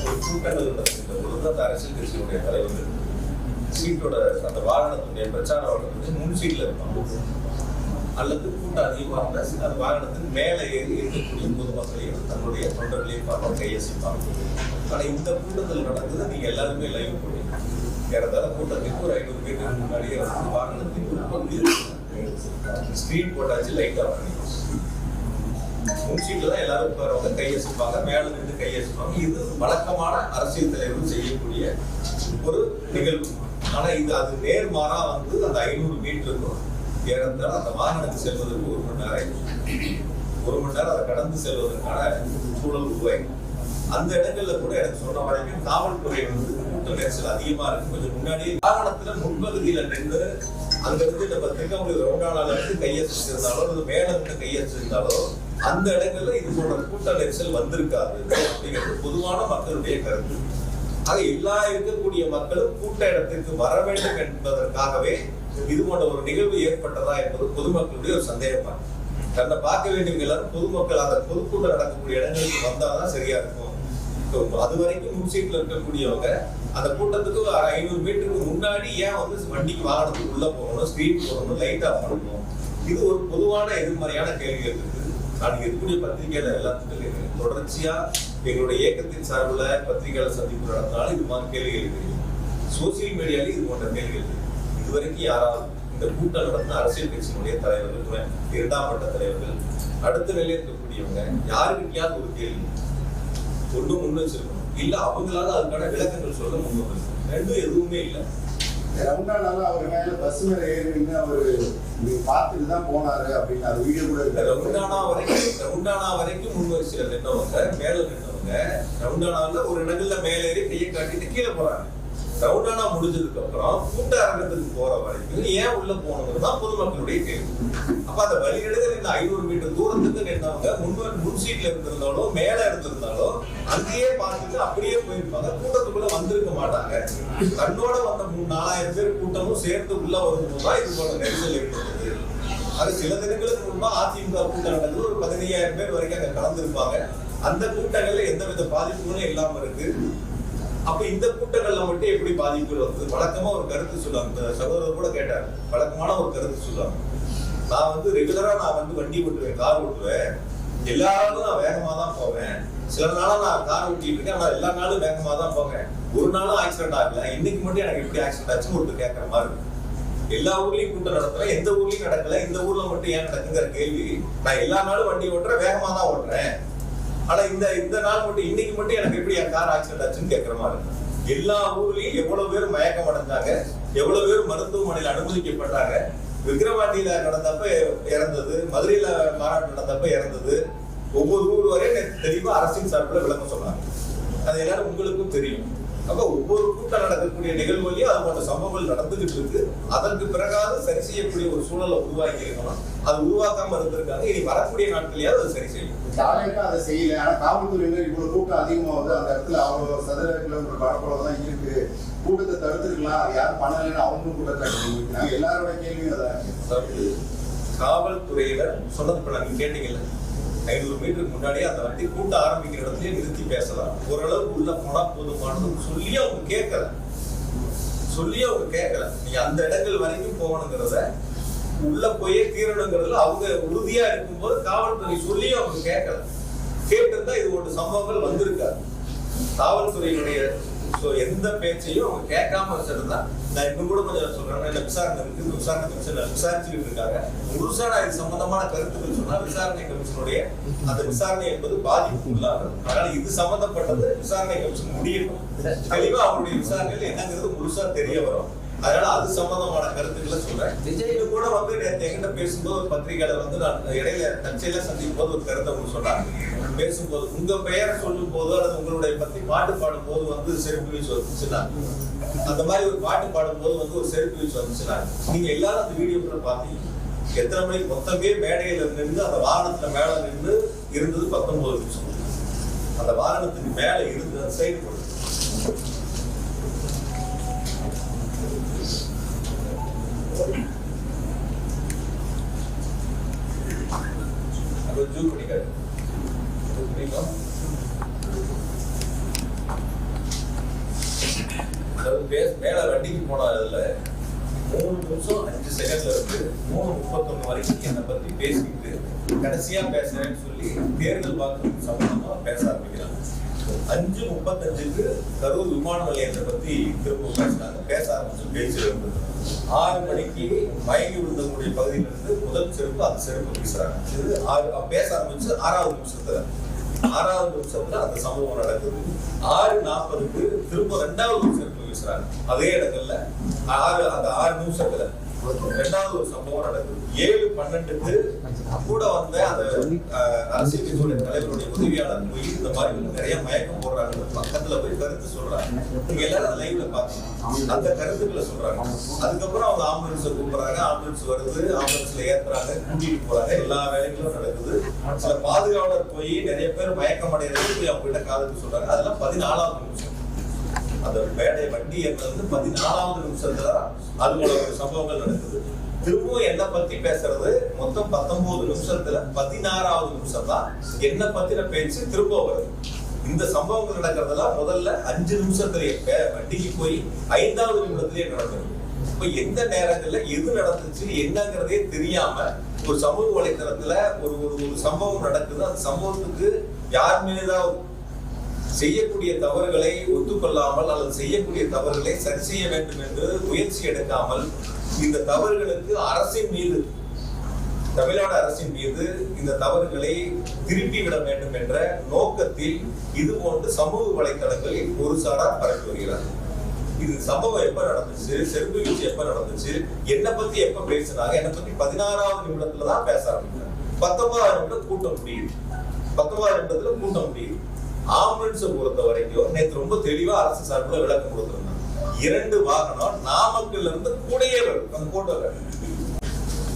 ஒரு கூட்டங்கள் நடக்கின்ற பொழுது அந்த அரசியல் கட்சியினுடைய தலைவர்கள் சீட்டோட அந்த வாகனத்துடைய பிரச்சார வாகனத்துக்கு முன் சீட்ல இருப்பாங்க. அல்லது கூட்டம் அதிகமாக இருந்தால் அந்த வாகனத்துக்கு மேலே ஏறி இருக்கக்கூடிய பொதுமக்களையும் தன்னுடைய தொண்டர்களையும் பார்த்து கையசிப்பாங்க. ஆனா இந்த கூட்டத்தில் நடந்தது நீங்க எல்லாருமே லைவ் போடுவீங்க. ஏறதால கூட்டத்துக்கு ஒரு 500 மீட்டருக்கு முன்னாடியே வந்து வாகனத்துக்கு ஸ்கிரீன் போட்டாச்சு, லைட்டா பண்ணி முன்சீட்ல தான் எல்லாரும் உட்காரவங்க கையசிப்பாங்க, மேல நின்று கையசிப்பாங்க. இது வழக்கமான அரசியல் தலைவர்கள் செய்யக்கூடிய ஒரு நிகழ்வு. ஆனா இது அது நேர்மாறா வந்து அந்த 500 மீட்டருக்கும் ஏறத்தால அந்த வாகனத்துக்கு செல்வதற்கு 1 மணி நேரம் அதை கடந்து செல்வதற்கான சூழல் உருவாயிடும். அந்த இடங்கள்ல கூட எனக்கு சொன்ன வரைக்கும் காவல்துறை வந்து கூட்ட நெரிசல் அதிகமா இருக்கு. கொஞ்சம் முன்னாடி வாகனத்துல முன்பகுதியில நின்று அங்க இருந்து நம்ம திருக்கம்பூர் ரவுண்டானால இருந்து கையெழுத்திருந்தாலோ அல்லது மேல இருந்து கையெழுத்திருந்தாலோ அந்த இடங்கள்ல இது போன்ற கூட்ட நெரிசல் வந்திருக்காது அப்படிங்கிறது பொதுவான மக்களுடைய கருத்து. ஆக எல்லா இருக்கக்கூடிய மக்களும் கூட்ட இடத்திற்கு வர வேண்டும் என்பதற்காகவே இது போன்ற ஒரு நிகழ்வு ஏற்பட்டதா என்பது பொதுமக்களுடைய ஒரு சந்தேகமா. தன்னை பார்க்க வேண்டியவங்க எல்லாரும் பொதுமக்கள் அந்த பொதுக்கூட்டம் நடக்கக்கூடிய இடங்களுக்கு வந்தாதான் சரியா இருக்கும். அது வரைக்கும் முன்சீட்ல இருக்கக்கூடியவங்க அந்த கூட்டத்துக்கு 500 மீட்டருக்கு முன்னாடி ஏன் வந்து வண்டிக்கு வாகனத்துக்கு உள்ள போகணும், ஸ்கிரீன் போகணும், லைட் ஆஃப் பண்ணணும்? இது ஒரு பொதுவான எதிர்மறையான கேள்விகள் இருக்கு. நான் இருக்கக்கூடிய பத்திரிகையில எல்லாத்துக்கும் கேட்கிறேன். தொடர்ச்சியா எங்களுடைய இயக்கத்தின் சார்பில் பத்திரிகையாளர் சந்திப்பு நடத்தினாலும் இது மாதிரி கேள்விகள் இருக்கு. சோசியல் மீடியால இது போன்ற கேள்விகள் இருக்கு. இதுவரைக்கும் யாராவது இந்த கூட்டம் நடத்தின அரசியல் கட்சியினுடைய தலைவர்கள், 2ஆம் கட்ட தலைவர்கள், அடுத்த நிலையில் இருக்கக்கூடியவங்க யாருக்கிட்டையாவது ஒரு கேள்வி ஒன்றும் முன் வச்சிருக்கணும், இல்ல அவங்களால அதுக்கான விளக்கங்கள் சொல்ல முன் வச்சிருக்கணும். ரெண்டும் எதுவுமே இல்லை. ரவுண்டானாலும் அவர் மேல பஸ் மேல ஏறி அவரு பார்த்துட்டு தான் போனாரு அப்படின்னு அது வீடியோ கூட இருக்கு. ரவுண்டானா வரைக்கும் முன் வரிசையில நின்றவங்க மேல நின்றவங்க ரவுண்டானால ஒரு இடங்கள்ல மேல ஏறி கையை காட்டிட்டு கீழே போறாங்க. ரவுண்டானா முடிஞ்சதுக்கு அப்புறம் கூட்ட அரங்கத்துக்கு போற வரைக்கும் ஏன் உள்ள போகணுங்கிறது தான் பொதுமக்களுடைய கேள்வி. அப்ப அந்த வழியிடுதல் இந்த 500 மீட்டர் தூரத்துக்கு நின்றவங்க முன் சீட்ல இருந்திருந்தாலும் மேல இருந்திருந்தாலும் அங்கேயே பார்த்துட்டு அப்படியே போயிருப்பாங்க. கூட்டத்துக்குள்ள வந்திருக்க மாட்டாங்க. தன்னோட வந்த 4000 பேர் கூட்டமும் சேர்ந்து உள்ள வரும்போதுதான் இது போல நெரிசல் ஏற்படுது. அது சில தினங்களுக்கு முன்பா அதிமுக கூட்டம் நடந்தது. ஒரு 15,000 பேர் வரைக்கும் அங்க கலந்துருப்பாங்க. அந்த கூட்டங்கள்ல எந்தவித பாதிப்புகளும் இல்லாம இருக்கு. அப்ப இந்த கூட்டங்கள்ல மட்டும் எப்படி பாதிப்புகள் வந்து வழக்கமா ஒரு கருத்து சொல்லுவாங்க. சகோதரர் கூட கேட்டார், வழக்கமான ஒரு கருத்து சொல்லுவாங்க. நான் ரெகுலரா வண்டி ஓட்டுவேன், கார் ஓட்டுவேன். எல்லா நாளும் நான் வேகமா தான் போவேன். சில நாளா நான் கார் ஓட்டிட்டு இருக்கேன், ஆனா எல்லா நாளும் வேகமா தான் போவேன். ஒரு நாளும் ஆக்சிடென்ட் ஆகல. இன்னைக்கு மட்டும் எனக்கு எப்படி ஆக்சிடென்ட் ஆச்சுன்னு ஒருத்தர் கேட்கற மாதிரி இருக்கு. எல்லா ஊர்லயும் கூட்டம் நடத்துறேன், எந்த ஊர்லயும் நடக்கல, இந்த ஊர்ல மட்டும் ஏன் நடக்குங்கிற கேள்வி. நான் எல்லா நாளும் வண்டி ஓட்டுறேன், வேகமா தான் ஓட்டுறேன். ஆனா இந்த நாள் மட்டும் இன்னைக்கு மட்டும் எனக்கு எப்படி என் கார் ஆக்சிடென்ட் ஆச்சுன்னு கேட்கற மாதிரி இருக்கு. எல்லா ஊர்லயும் எவ்வளவு பேர் மயக்கம் அடைஞ்சாங்க, எவ்வளவு பேர் மருத்துவமனையில் அனுமதிக்கப்பட்டாங்க. விக்கிரவாண்டியில நடந்தப்ப இறந்தது, மதுரையில மாநாடு நடந்தப்ப இறந்தது. ஒவ்வொரு ஊர் வரையும் தெளிவா அரசின் சார்பில் விளக்கம் சொன்னாங்க. அது எல்லாரும் உங்களுக்கும் தெரியும். அப்ப ஒவ்வொரு கூட்டம் நடக்கக்கூடிய நிகழ்வுலையும் அது போன்ற சம்பவங்கள் நடந்துகிட்டு இருக்கு. அதற்கு பிறகாவது சரி செய்யக்கூடிய ஒரு சூழலை உருவாக்கி இருக்கணும். அது உருவாக்காம இருந்திருக்காங்க. இனி வரக்கூடிய நாட்களையாவது அது சரி செய்யும். அதை செய்யல. ஆனா காவல்துறையினர் இவ்வளவு கூட்டம் அதிகமாகுது, அந்த இடத்துல அவ்வளவு சதுர கிலோமீட்டர் பரப்பளவுதான் இருக்கு, கூட்டத்தை தடுத்துருக்கலாம், அது யாரும் பண்ணலன்னு அவங்களும் கூட்டத்தை எல்லாரோட கேள்வியும் அதான். காவல்துறையினர் சொன்னது இப்ப நீங்க கேட்டீங்கல்ல, 500 மீட்டருக்கு முன்னாடியே அந்த வண்டி கூட்ட ஆரம்பிக்கிற இடத்துலயே நிறுத்தி பேசலாம், ஓரளவுக்கு உள்ள போனா போதுமானது சொல்லி அவங்க கேட்கல. நீங்க அந்த இடங்கள் வரைக்கும் போகணுங்கிறத உள்ள போயே தீரணுங்கிறதுல அவங்க உறுதியா இருக்கும்போது காவல்துறை சொல்லி அவங்க கேட்கல. கேட்டிருந்தா இது ஒரு சம்பவங்கள் வந்திருக்காது. காவல்துறையினுடைய எந்த பேச்சையும் அவங்க கேட்காம வச்சிருந்தா, நான் இன்னும் கூட கொஞ்சம் சொல்றேன், விசாரணை இருக்கு, விசாரணை கமிஷன் விசாரிச்சுட்டு இருக்காங்க. முழுசா நான் இது சம்பந்தமான கருத்துக்கள் சொன்னா விசாரணை கமிஷனுடைய அந்த விசாரணை என்பது பாதிப்பு உள்ளாகும். அதனால இது சம்பந்தப்பட்டது விசாரணை கமிஷன் முடியணும். தெளிவா அவருடைய விசாரணைகள் என்னங்கிறது முழுசா தெரிய வரும். அதனால அது சம்பந்தமான கருத்துக்களை சொல்றேன். விஜய் கூட நேற்று எங்கிட்ட பேசும்போது ஒரு பத்திரிகையாளர் நான் இடையில தற்செயல சந்திக்கும் போது ஒரு கருத்தை அவங்க சொன்னாங்க. பேசும்போது உங்க பெயரை சொல்லும் போது அல்லது உங்களுடைய பத்தி பாட்டு பாடும் போது செருப்பு வீச்சு வந்துச்சுன்னா, அந்த மாதிரி ஒரு பாட்டு பாடும் போது ஒரு செருப்பு வீச்சு வந்துச்சுன்னா, நீங்க எல்லாரும் அந்த வீடியோக்குள்ள பாத்தீங்க. எத்தனை மணிக்கு மொத்தமே மேடையில நின்று அந்த வாகனத்துல மேல நின்று இருந்தது 19 நிமிஷம். அந்த வாகனத்துக்கு மேல இருந்து அந்த சைடு போடுது. ஜூம் பண்ணிக்காரு. மேல வண்டிக்கு போன இதுல 3 நிமிஷம் 5 செகண்ட்ல இருந்து 3:31 வரைக்கும் என்னை பத்தி பேசிக்கிட்டு கடைசியா பேசுறேன்னு சொல்லி தேர்தல் வாக்கு சம்பந்தமா பேச ஆரம்பிக்கிறாங்க. 5:35க்கு கரூர் விமான நிலையத்தை பத்தி திரும்ப பேசினாங்க. பேச ஆரம்பிச்சு பேச்சு 6 மணிக்கு மயங்கி விழுந்தக்கூடிய பகுதியிலிருந்து முதல் செருப்பு அந்த செருப்பு வீசுறாங்க. இது பேச ஆரம்பிச்சு 6வது நிமிஷத்துல அந்த சம்பவம் நடக்குது. 6:40க்கு திரும்ப 2வது செருப்பு வீசுறாங்க. அதே இடங்கள்ல அந்த 6 நிமிஷத்துல 2வது ஒரு சம்பவம் நடக்குது. 7:12க்கு கூட வந்த அந்த அரசியல் கட்சியுடைய தலைவருடைய உதவியாளர் போய் இந்த மாதிரி நிறைய மயக்கம் போடுறாங்க, பக்கத்துல போய் கருத்து சொல்றாங்க. நீங்க எல்லாரும் லைவ்ல பாத்தீங்க, அந்த கருத்துக்களை சொல்றாங்க. அதுக்கப்புறம் அவங்க ஆம்புலன்ஸ் கூப்பிடுறாங்க, ஆம்புலன்ஸ் வருது, ஆம்புலன்ஸ்ல ஏத்துறாங்க, கூட்டிட்டு போறாங்க, எல்லா வேலைகளும் நடக்குது. சில பாதுகாவலர் போய் நிறைய பேர் மயக்கம் அடைகிறது போய் அவங்க கிட்ட காதுக்கு சொல்றாங்க. அதெல்லாம் 14வது நிமிஷம். அந்த மேடை வண்டி ஏற்றது 14வது நிமிஷத்துல அது போல ஒரு சம்பவங்கள் நடக்குது. திரும்பவும் என்ன பத்தி பேசுறது மொத்தம் 19 நிமிஷத்துல 16வது நிமிஷம் தான் என்ன பத்தின பேச்சு திரும்ப வருது. இந்த சம்பவங்கள் நடக்கிறதெல்லாம் முதல்ல 5 நிமிஷத்திலேயே வண்டிக்கு போய் 5வது நிமிடத்திலேயே நடக்குது. இப்ப எந்த நேரங்கள்ல எது நடந்துச்சு என்னங்கிறதே தெரியாம ஒரு சமூக வலைத்தளத்துல ஒரு சம்பவம் நடக்குது. அந்த சம்பவத்துக்கு யார் மீதாவது செய்யக்கூடிய தவறுகளை ஒத்துக்கொள்ளாமல் அல்லது செய்யக்கூடிய தவறுகளை சரி செய்ய வேண்டும் என்று முயற்சி எடுக்காமல் இந்த தவறுகளுக்கு அரசின் மீது, தமிழ்நாடு அரசின் மீது இந்த தவறுகளை திருப்பி விட வேண்டும் என்ற நோக்கத்தில் இது போன்று சமூக வலைத்தளங்களில் ஒரு சாரார் பரப்பி வருகிறார். இது சம்பவம் எப்ப நடந்துச்சு, செருப்பு வீழ்ச்சி எப்ப நடந்துச்சு, என்னை பத்தி எப்ப பேசினாங்க, என்னை பத்தி 16வது நிமிடத்துல தான் பேச ஆரம்பிக்கிறாங்க. 19வது நிமிடம் கூட்டம் முடியுது. 19வது நிமிடத்துல கூட்டம் முடியுது. ஆம்புலன்ஸை பொறுத்த வரைக்கும் நேற்று ரொம்ப தெளிவா அரசு சார்பில் விளக்கம் கொடுத்திருந்தாங்க. 2 வாகனம் நாமக்கல்ல இருந்து கூடயே வருது. அந்த போட்டோல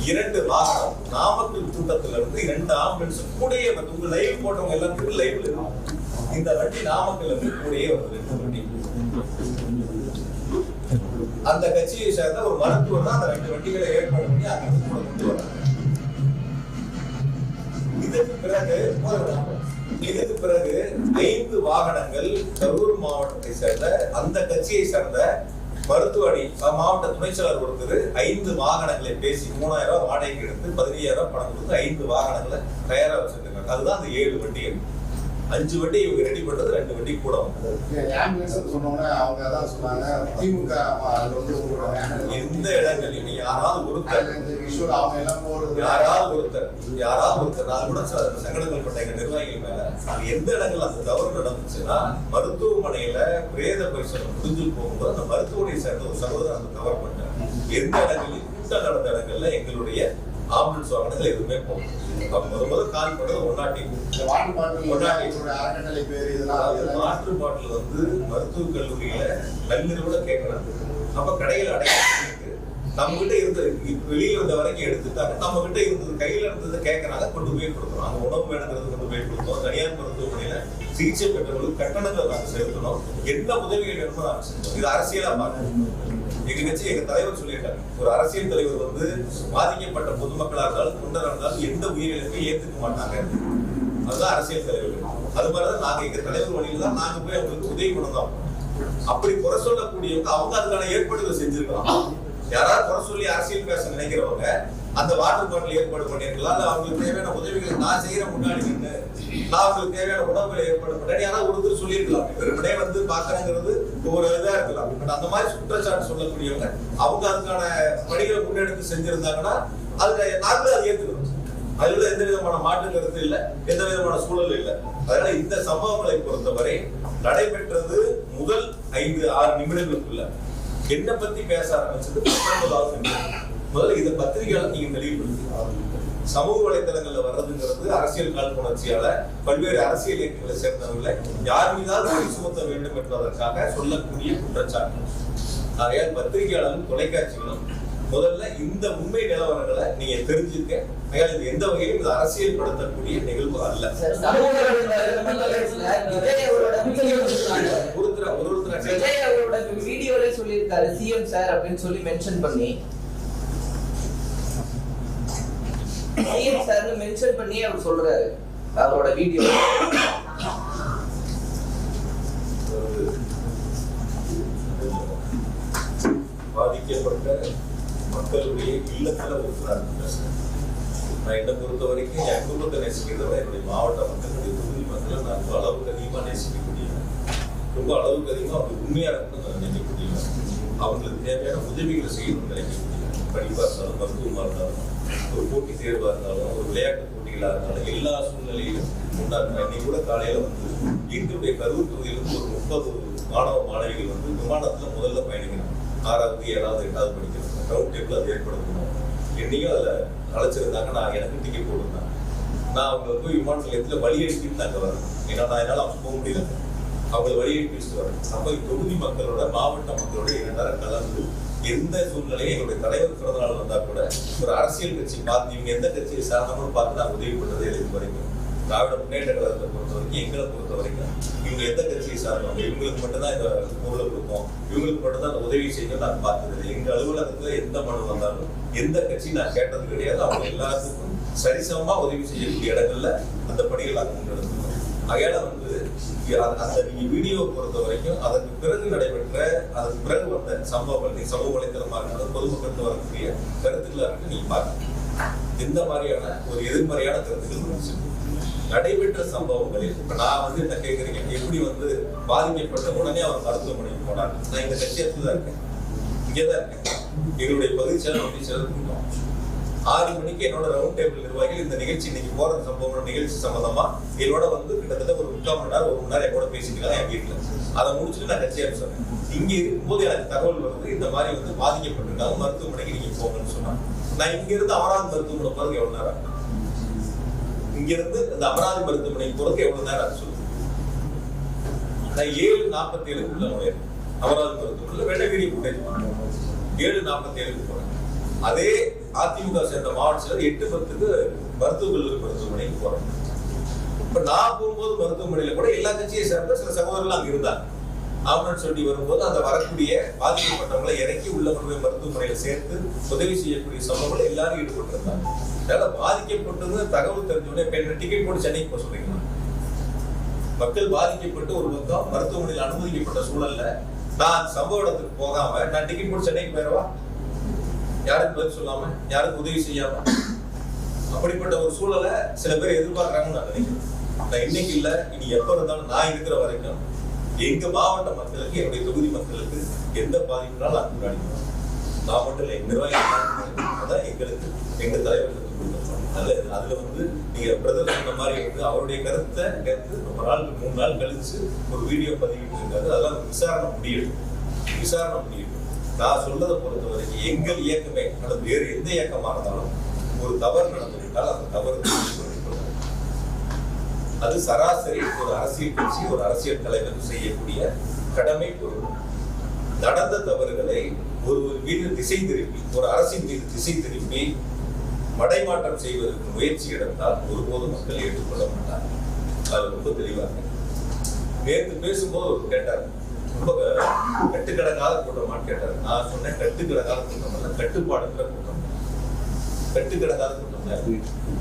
2 வாகனம் நாமக்கல் கூட்டத்துல இருந்து 2 ஆம்புலன்ஸ் கூடயே வருது. உங்க லைவ் போட்டவங்க எல்லாத்துக்கும் லைவ்ல இருக்கு. இந்த வண்டி நாமக்கல்ல இருந்து கூடயே வருது. 2 வண்டி. அந்த கட்சியை சேர்ந்த ஒரு மருத்துவர் தான் அந்த 2 வண்டிகளை ஏற்பாடு பண்ணி அந்த கூட கொண்டு வராங்க. இதற்கு பிறகு 5 வாகனங்கள் கரூர் மாவட்டத்தை சேர்ந்த அந்த கட்சியை சேர்ந்த மருத்துவ அணி மாவட்ட துணை செயலர் ஒருத்தர் 5 வாகனங்களை பேசி 3000 ரூபாய் வாடகைக்கு எடுத்து 15000 பணம் கொடுத்து 5 வாகனங்களை தயாரா வச்சிருக்காங்க. அதுதான் அந்த 7 வண்டிகள். 5 வண்டி இவங்க ரெடி பண்றது, 2 வண்டி கூட ஆம்புலன்ஸ் சொன்னோம்னா அவங்க அதான் சொன்னாங்க. திமுக எந்த இடங்களில் யாராவது ஒருத்தர் அவங்க எல்லாம் போறது யாராவது ஒருத்தர் நான் கூட சங்கடங்கள் பட்ட எங்க நிர்வாகிகள் மேல எந்த இடங்கள் அந்த தவறு நடந்துச்சுன்னா, மருத்துவமனையில பிரேத பரிசோதனை முடிஞ்சு போகும்போது அந்த மருத்துவமனையை சேர்ந்த ஒரு சகோதரர் அந்த தவறு பண்ணார். எந்த இடங்களில் கூட்டம் நடந்த இடங்கள்ல எங்களுடைய ஆம்புலன்ஸ் வாகனங்கள் எதுவுமே போகும். முதல் கால் பண்றது வாட்டர் பாட்டில் வந்து மருத்துவக் கல்லூரியில நள்ளிரவுல கேட்கறாங்க. அப்ப கடையில் அடைக்க நம்ம கிட்ட இருந்தது வெளியில இருந்த வரைக்கும் எடுத்துட்டாங்க. நம்ம கிட்ட இருந்தது கையில இருந்ததை கேட்கறாங்க, கொண்டு போய் கொடுக்குறோம். அந்த உணவு வேணுங்கிறது கொண்டு போய் கொடுத்தோம். தனியார் மருத்துவமனையில சிகிச்சை பெற்றவர்களுக்கு கட்டணங்களை நாங்கள் செலுத்தணும். என்ன உதவிகள் வேணுமோ நாங்கள் செஞ்சோம். இது அரசியலா பார்க்கணும். எங்க கட்சி எங்க தலைவர் சொல்லியிருக்காங்க, ஒரு அரசியல் தலைவர் வந்து பாதிக்கப்பட்ட பொதுமக்களா இருந்தாலும் தொண்டரா இருந்தாலும் எந்த உயிரிழப்பையும் ஏத்துக்க மாட்டாங்க. அதுதான் அரசியல் தலைவர்கள். அது மாதிரிதான் நாங்க எங்க தலைவர் வழியில தான் நாங்க போய் அவங்களுக்கு உதவி பண்ணதான். அப்படி குறை சொல்லக்கூடியவங்க அவங்க அதுக்கான ஏற்பாடுகள் செஞ்சிருக்கலாம். யாராவது குறை சொல்லி அரசியல் பேச நினைக்கிறவங்க அந்த வாட்டர் பாட்டில் ஏற்பாடு பண்ணிருக்கலாம். இல்ல அவங்களுக்கு தேவையான உதவிகள் நான் செய்யற முன்னாடி நின்று நான் அவங்களுக்கு தேவையான உணவுகளை ஏற்பாடு பண்ணேன் யாராவது ஒருத்தர் சொல்லியிருக்கலாம். வெறுமனே வந்து பாக்குறங்கிறது ஒரு இதா இருக்கலாம். பட் அந்த மாதிரி குற்றச்சாட்டு சொல்லக்கூடியவங்க அவங்க அதுக்கான பணிகளை முன்னெடுத்து செஞ்சிருந்தாங்கன்னா அதுல நாங்களும் அதை ஏற்றுக்கணும். அதுல எந்த விதமான மாற்று கருத்து இல்லை, எந்த விதமான சூழல் இல்லை. அதனால இந்த சம்பவங்களை பொறுத்தவரை நடைபெற்றது முதல் 5-6 நிமிடங்களுக்குள்ள என்ன பத்தி பேச ஆரம்பிச்சது 19வது நிமிடம். முதல்ல இதை பத்திரிகையாளர் நீங்க தெளிவுபடுத்தி சமூக வலைதளங்கள்ல வர்றதுங்கிறது அரசியல் காழ்ப்புணர்ச்சியால பல்வேறு அரசியல் இயக்கங்களை சேர்ந்தவர்களை யார் மீதாவது வழி சுமத்த வேண்டும் என்பதற்காக சொல்லக்கூடிய குற்றச்சாட்டு. ஆகையால் பத்திரிகையாளரும் தொலைக்காட்சிகளும் முதல்ல இந்த உண்மை நிலவரங்களை நீங்க தெரிஞ்சுக்க. இது எந்த வகையிலும் இது அரசியல் படுத்தக்கூடிய நிகழ்வு அல்ல. வீடியோல சொல்லியிருக்காரு சிஎம் சார் அப்படின்னு சொல்லி மென்ஷன் பண்ணி சிஎம் சார்னு மென்ஷன் பண்ணி அவர் சொல்றாரு அவரோட வீடியோ. பாதிக்கப்பட்ட மக்களுடைய இல்லத்துல ஒருத்தராக நான் என்னை பொறுத்த வரைக்கும் என் குடும்பத்தை நேசிக்கிறத என்னுடைய மாவட்ட மக்களுடைய தொகுதி மக்களை நான் ரொம்ப அளவுக்கு அதிகமாக நேசிக்கக்கூடியவன். ரொம்ப அளவுக்கு அதிகமாக அவங்க உண்மையா இருக்கணும்னு நான் நினைக்கக்கூடியவன். அவங்களுக்கு தேவையான உதவிகளை செய்யணும்னு நினைக்கக்கூடியவன். படிப்பா இருந்தாலும், மருத்துவமா இருந்தாலும், ஒரு போட்டி தேர்வா இருந்தாலும், ஒரு விளையாட்டு போட்டிகளா இருந்தாலும் எல்லா சூழ்நிலையிலும் உண்டாக்குறேன். இன்னைக்கு கூட காலையில வந்து எங்களுடைய கரூர் தொகுதியிலிருந்து ஒரு 30 மாணவ மாணவிகள் வந்து விமானத்துல முதல்ல பயணிக்கிறாங்க. 6வது 7வது 8வது படிக்கிறாங்க. ரவுண்ட் டேபிள் அது ஏற்படுத்தணும். என்னையும் அதுல அழைச்சிருந்தாங்க. நான் எனக்கு டிக்கெட் போட்டிருந்தேன். நான் அவங்க போய் விமான நிலையத்துல வழி அனுப்பிட்டு அங்க வரேன். ஏன்னா நான் என்னால அவங்க போக முடியல. அவங்களை வழி அனுப்பிட்டு வரேன். அப்ப தொகுதி மக்களோட மாவட்ட மக்களோட 2 நேரம் கலந்து எந்த சூழ்நிலையும் எங்களுடைய தலைவர் பிறந்த நாள் வந்தா கூட ஒரு அரசியல் கட்சி பார்த்து இவங்க எந்த கட்சியை சார்ந்தவங்களும் பார்த்து நான் உதவி பண்ணதே இது வரைக்கும். திராவிட முன்னேற்ற கழகத்தை பொறுத்த வரைக்கும் எங்களை பொறுத்த வரைக்கும் இவங்க எந்த கட்சியை சார்ந்தவங்க இவங்களுக்கு மட்டும்தான் இந்த பொருளை கொடுப்போம், இவங்களுக்கு மட்டும்தான் அந்த உதவி செய்யணும் நான் பார்த்தது. எங்க அலுவலகத்துல எந்த மனு வந்தாலும் எந்த கட்சி நான் கேட்டது கிடையாது. அவங்க எல்லாத்துக்கும் சரிசமமா உதவி செய்யக்கூடிய இடங்கள்ல அந்த பணிகள் நாங்கள் முன்னெடுத்துக்கணும். அகையால வந்து அந்த நீங்க வீடியோ பொறுத்த வரைக்கும் அதற்கு பிறகு நடைபெற்ற அதற்கு பிறகு வந்த சம்பவங்கள் நீங்க சமூக வலைத்தளமாக இருந்தாலும் பொதுமக்களுக்கு வரக்கூடிய கருத்துக்களா இருக்கு. நீங்க பாருங்க எந்த மாதிரியான ஒரு எதிர்மறையான கருத்துக்கள் நடைபெற்ற சம்பவங்களில். இப்ப நான் வந்து என்ன கேட்கறீங்க, எப்படி வந்து பாதிக்கப்பட்ட உடனே அவர் மருத்துவமனைக்கு போனாங்க. நான் இந்த கட்சியத்துல தான் இருக்கேன், இங்கேதான் இருக்கேன். எங்களுடைய பகுதி செயலர் கூட்டம் 6 மணிக்கு என்னோட ரவுண்ட் டேபிள் நிர்வாகிகள் இந்த நிகழ்ச்சி இன்னைக்கு போற சம்பவம் நிகழ்ச்சி சம்பந்தமா என்னோட வந்து கிட்டத்தட்ட ஒரு 3/4 மணி நேரம் 1 மணி நேரம் என்னோட பேசிக்கலாம் என் வீட்டுல. அதை முடிச்சுட்டு நான் கட்சியா சொன்னேன். இங்க இருக்கும்போது எனக்கு தகவல் வருது இந்த மாதிரி வந்து பாதிக்கப்பட்டிருக்காங்க, மருத்துவமனைக்கு நீங்க போங்கன்னு சொன்னாங்க. நான் இங்க இருந்து அமராவதி மருத்துவமனை போறதுக்கு எவ்வளவு நேரம் ஆகும்? இங்க இருந்து இந்த அமராவதி மருத்துவமனைக்கு போறதுக்கு எவ்வளவு நேரம் ஆகும் சொல்லுங்க. நான் 7:47 நுழையிறேன் அமராவதி மருத்துவமனையில். வேணா வீடியோ ஃபுட்டேஜ் 7:47 போறேன். அதே அதிமுக சேர்ந்த மாவட்ட செயலர் 8:10 மருத்துவக் கல்லூரி மருத்துவமனைக்கு போறேன். இப்ப நான் போகும்போது மருத்துவமனையில கூட எல்லா கட்சியை சேர்ந்த சில சகோதரர்கள் அங்க இருந்தாங்க. ஆம்புலன்ஸ் சொல்லி வரும்போது அந்த வரக்கூடிய பாதிக்கப்பட்டவங்களை இறக்கி உள்ள கொண்டு போய் மருத்துவமனையில சேர்த்து உதவி செய்யக்கூடிய சம்பவங்களை எல்லாரும் ஈடுபட்டு இருந்தாங்க. அதனால பாதிக்கப்பட்டது தகவல் தெரிஞ்சோடனே இப்ப டிக்கெட் போட்டு சென்னைக்கு போக சொல்றீங்களா? மக்கள் பாதிக்கப்பட்டு ஒரு பக்கம் மருத்துவமனையில் அனுமதிக்கப்பட்ட சூழல்ல நான் சம்பவ இடத்துக்கு போகாம நான் டிக்கெட் போட்டு சென்னைக்கு போயிடவா? யாருக்கு பதில் சொல்லாம, யாருக்கு உதவி செய்யாம, அப்படிப்பட்ட ஒரு சூழலை சில பேர் எதிர்பார்க்கறாங்கன்னு நான் நினைக்கிறேன். நான் இன்னைக்கு இல்ல, இனி எப்ப இருந்தாலும் நான் இருக்கிற வரைக்கும் எங்க மாவட்ட மக்களுக்கு, என்னுடைய தொகுதி மக்களுக்கு எந்த பாதிப்புனாலும் நான் கொண்டாடிக்கிறோம். நான் மட்டும் இல்லை, நிர்வாகிகள் அதான் எங்களுக்கு எங்க தலைவர்களுக்கு அதுல வந்து நீங்க பிரதர் சொன்ன மாதிரி வந்து அவருடைய கருத்தை கேட்டு ரொம்ப நாள் 3 நாள் கழிச்சு ஒரு வீடியோ பதிவிட்டு இருக்காரு. அதெல்லாம் விசாரணை முடியும். நான் சொல்றதை பொறுத்த வரைக்கும் எங்கள் இயக்கமே அல்லது வேறு எந்த இயக்கமாக இருந்தாலும் ஒரு தவறு நடந்துவிட்டால் அந்த தவறு அது சராசரி ஒரு அரசியல் கட்சி, ஒரு அரசியல் தலைவர் செய்யக்கூடிய கடமை பொருள். நடந்த தவறுகளை ஒரு மீது திசை திருப்பி, ஒரு அரசின் மீது திசை திருப்பி மடைமாற்றம் செய்வதற்கு முயற்சி எடுத்தால் ஒருபோதும் மக்கள் ஏற்றுக்கொள்ள மாட்டார். அது ரொம்ப தெளிவாக நேற்று பேசும்போது ஒரு கேட்டார், ரொம்ப கட்டுக்கடங்காத கூட்டமான்னு கேட்டார். நான் சொன்னேன் கட்டுக்கடங்காத கூட்டம் அல்ல, கட்டுப்பாடுங்கிற கூட்டம். கட்டுக்கடங்காத கூட்டம்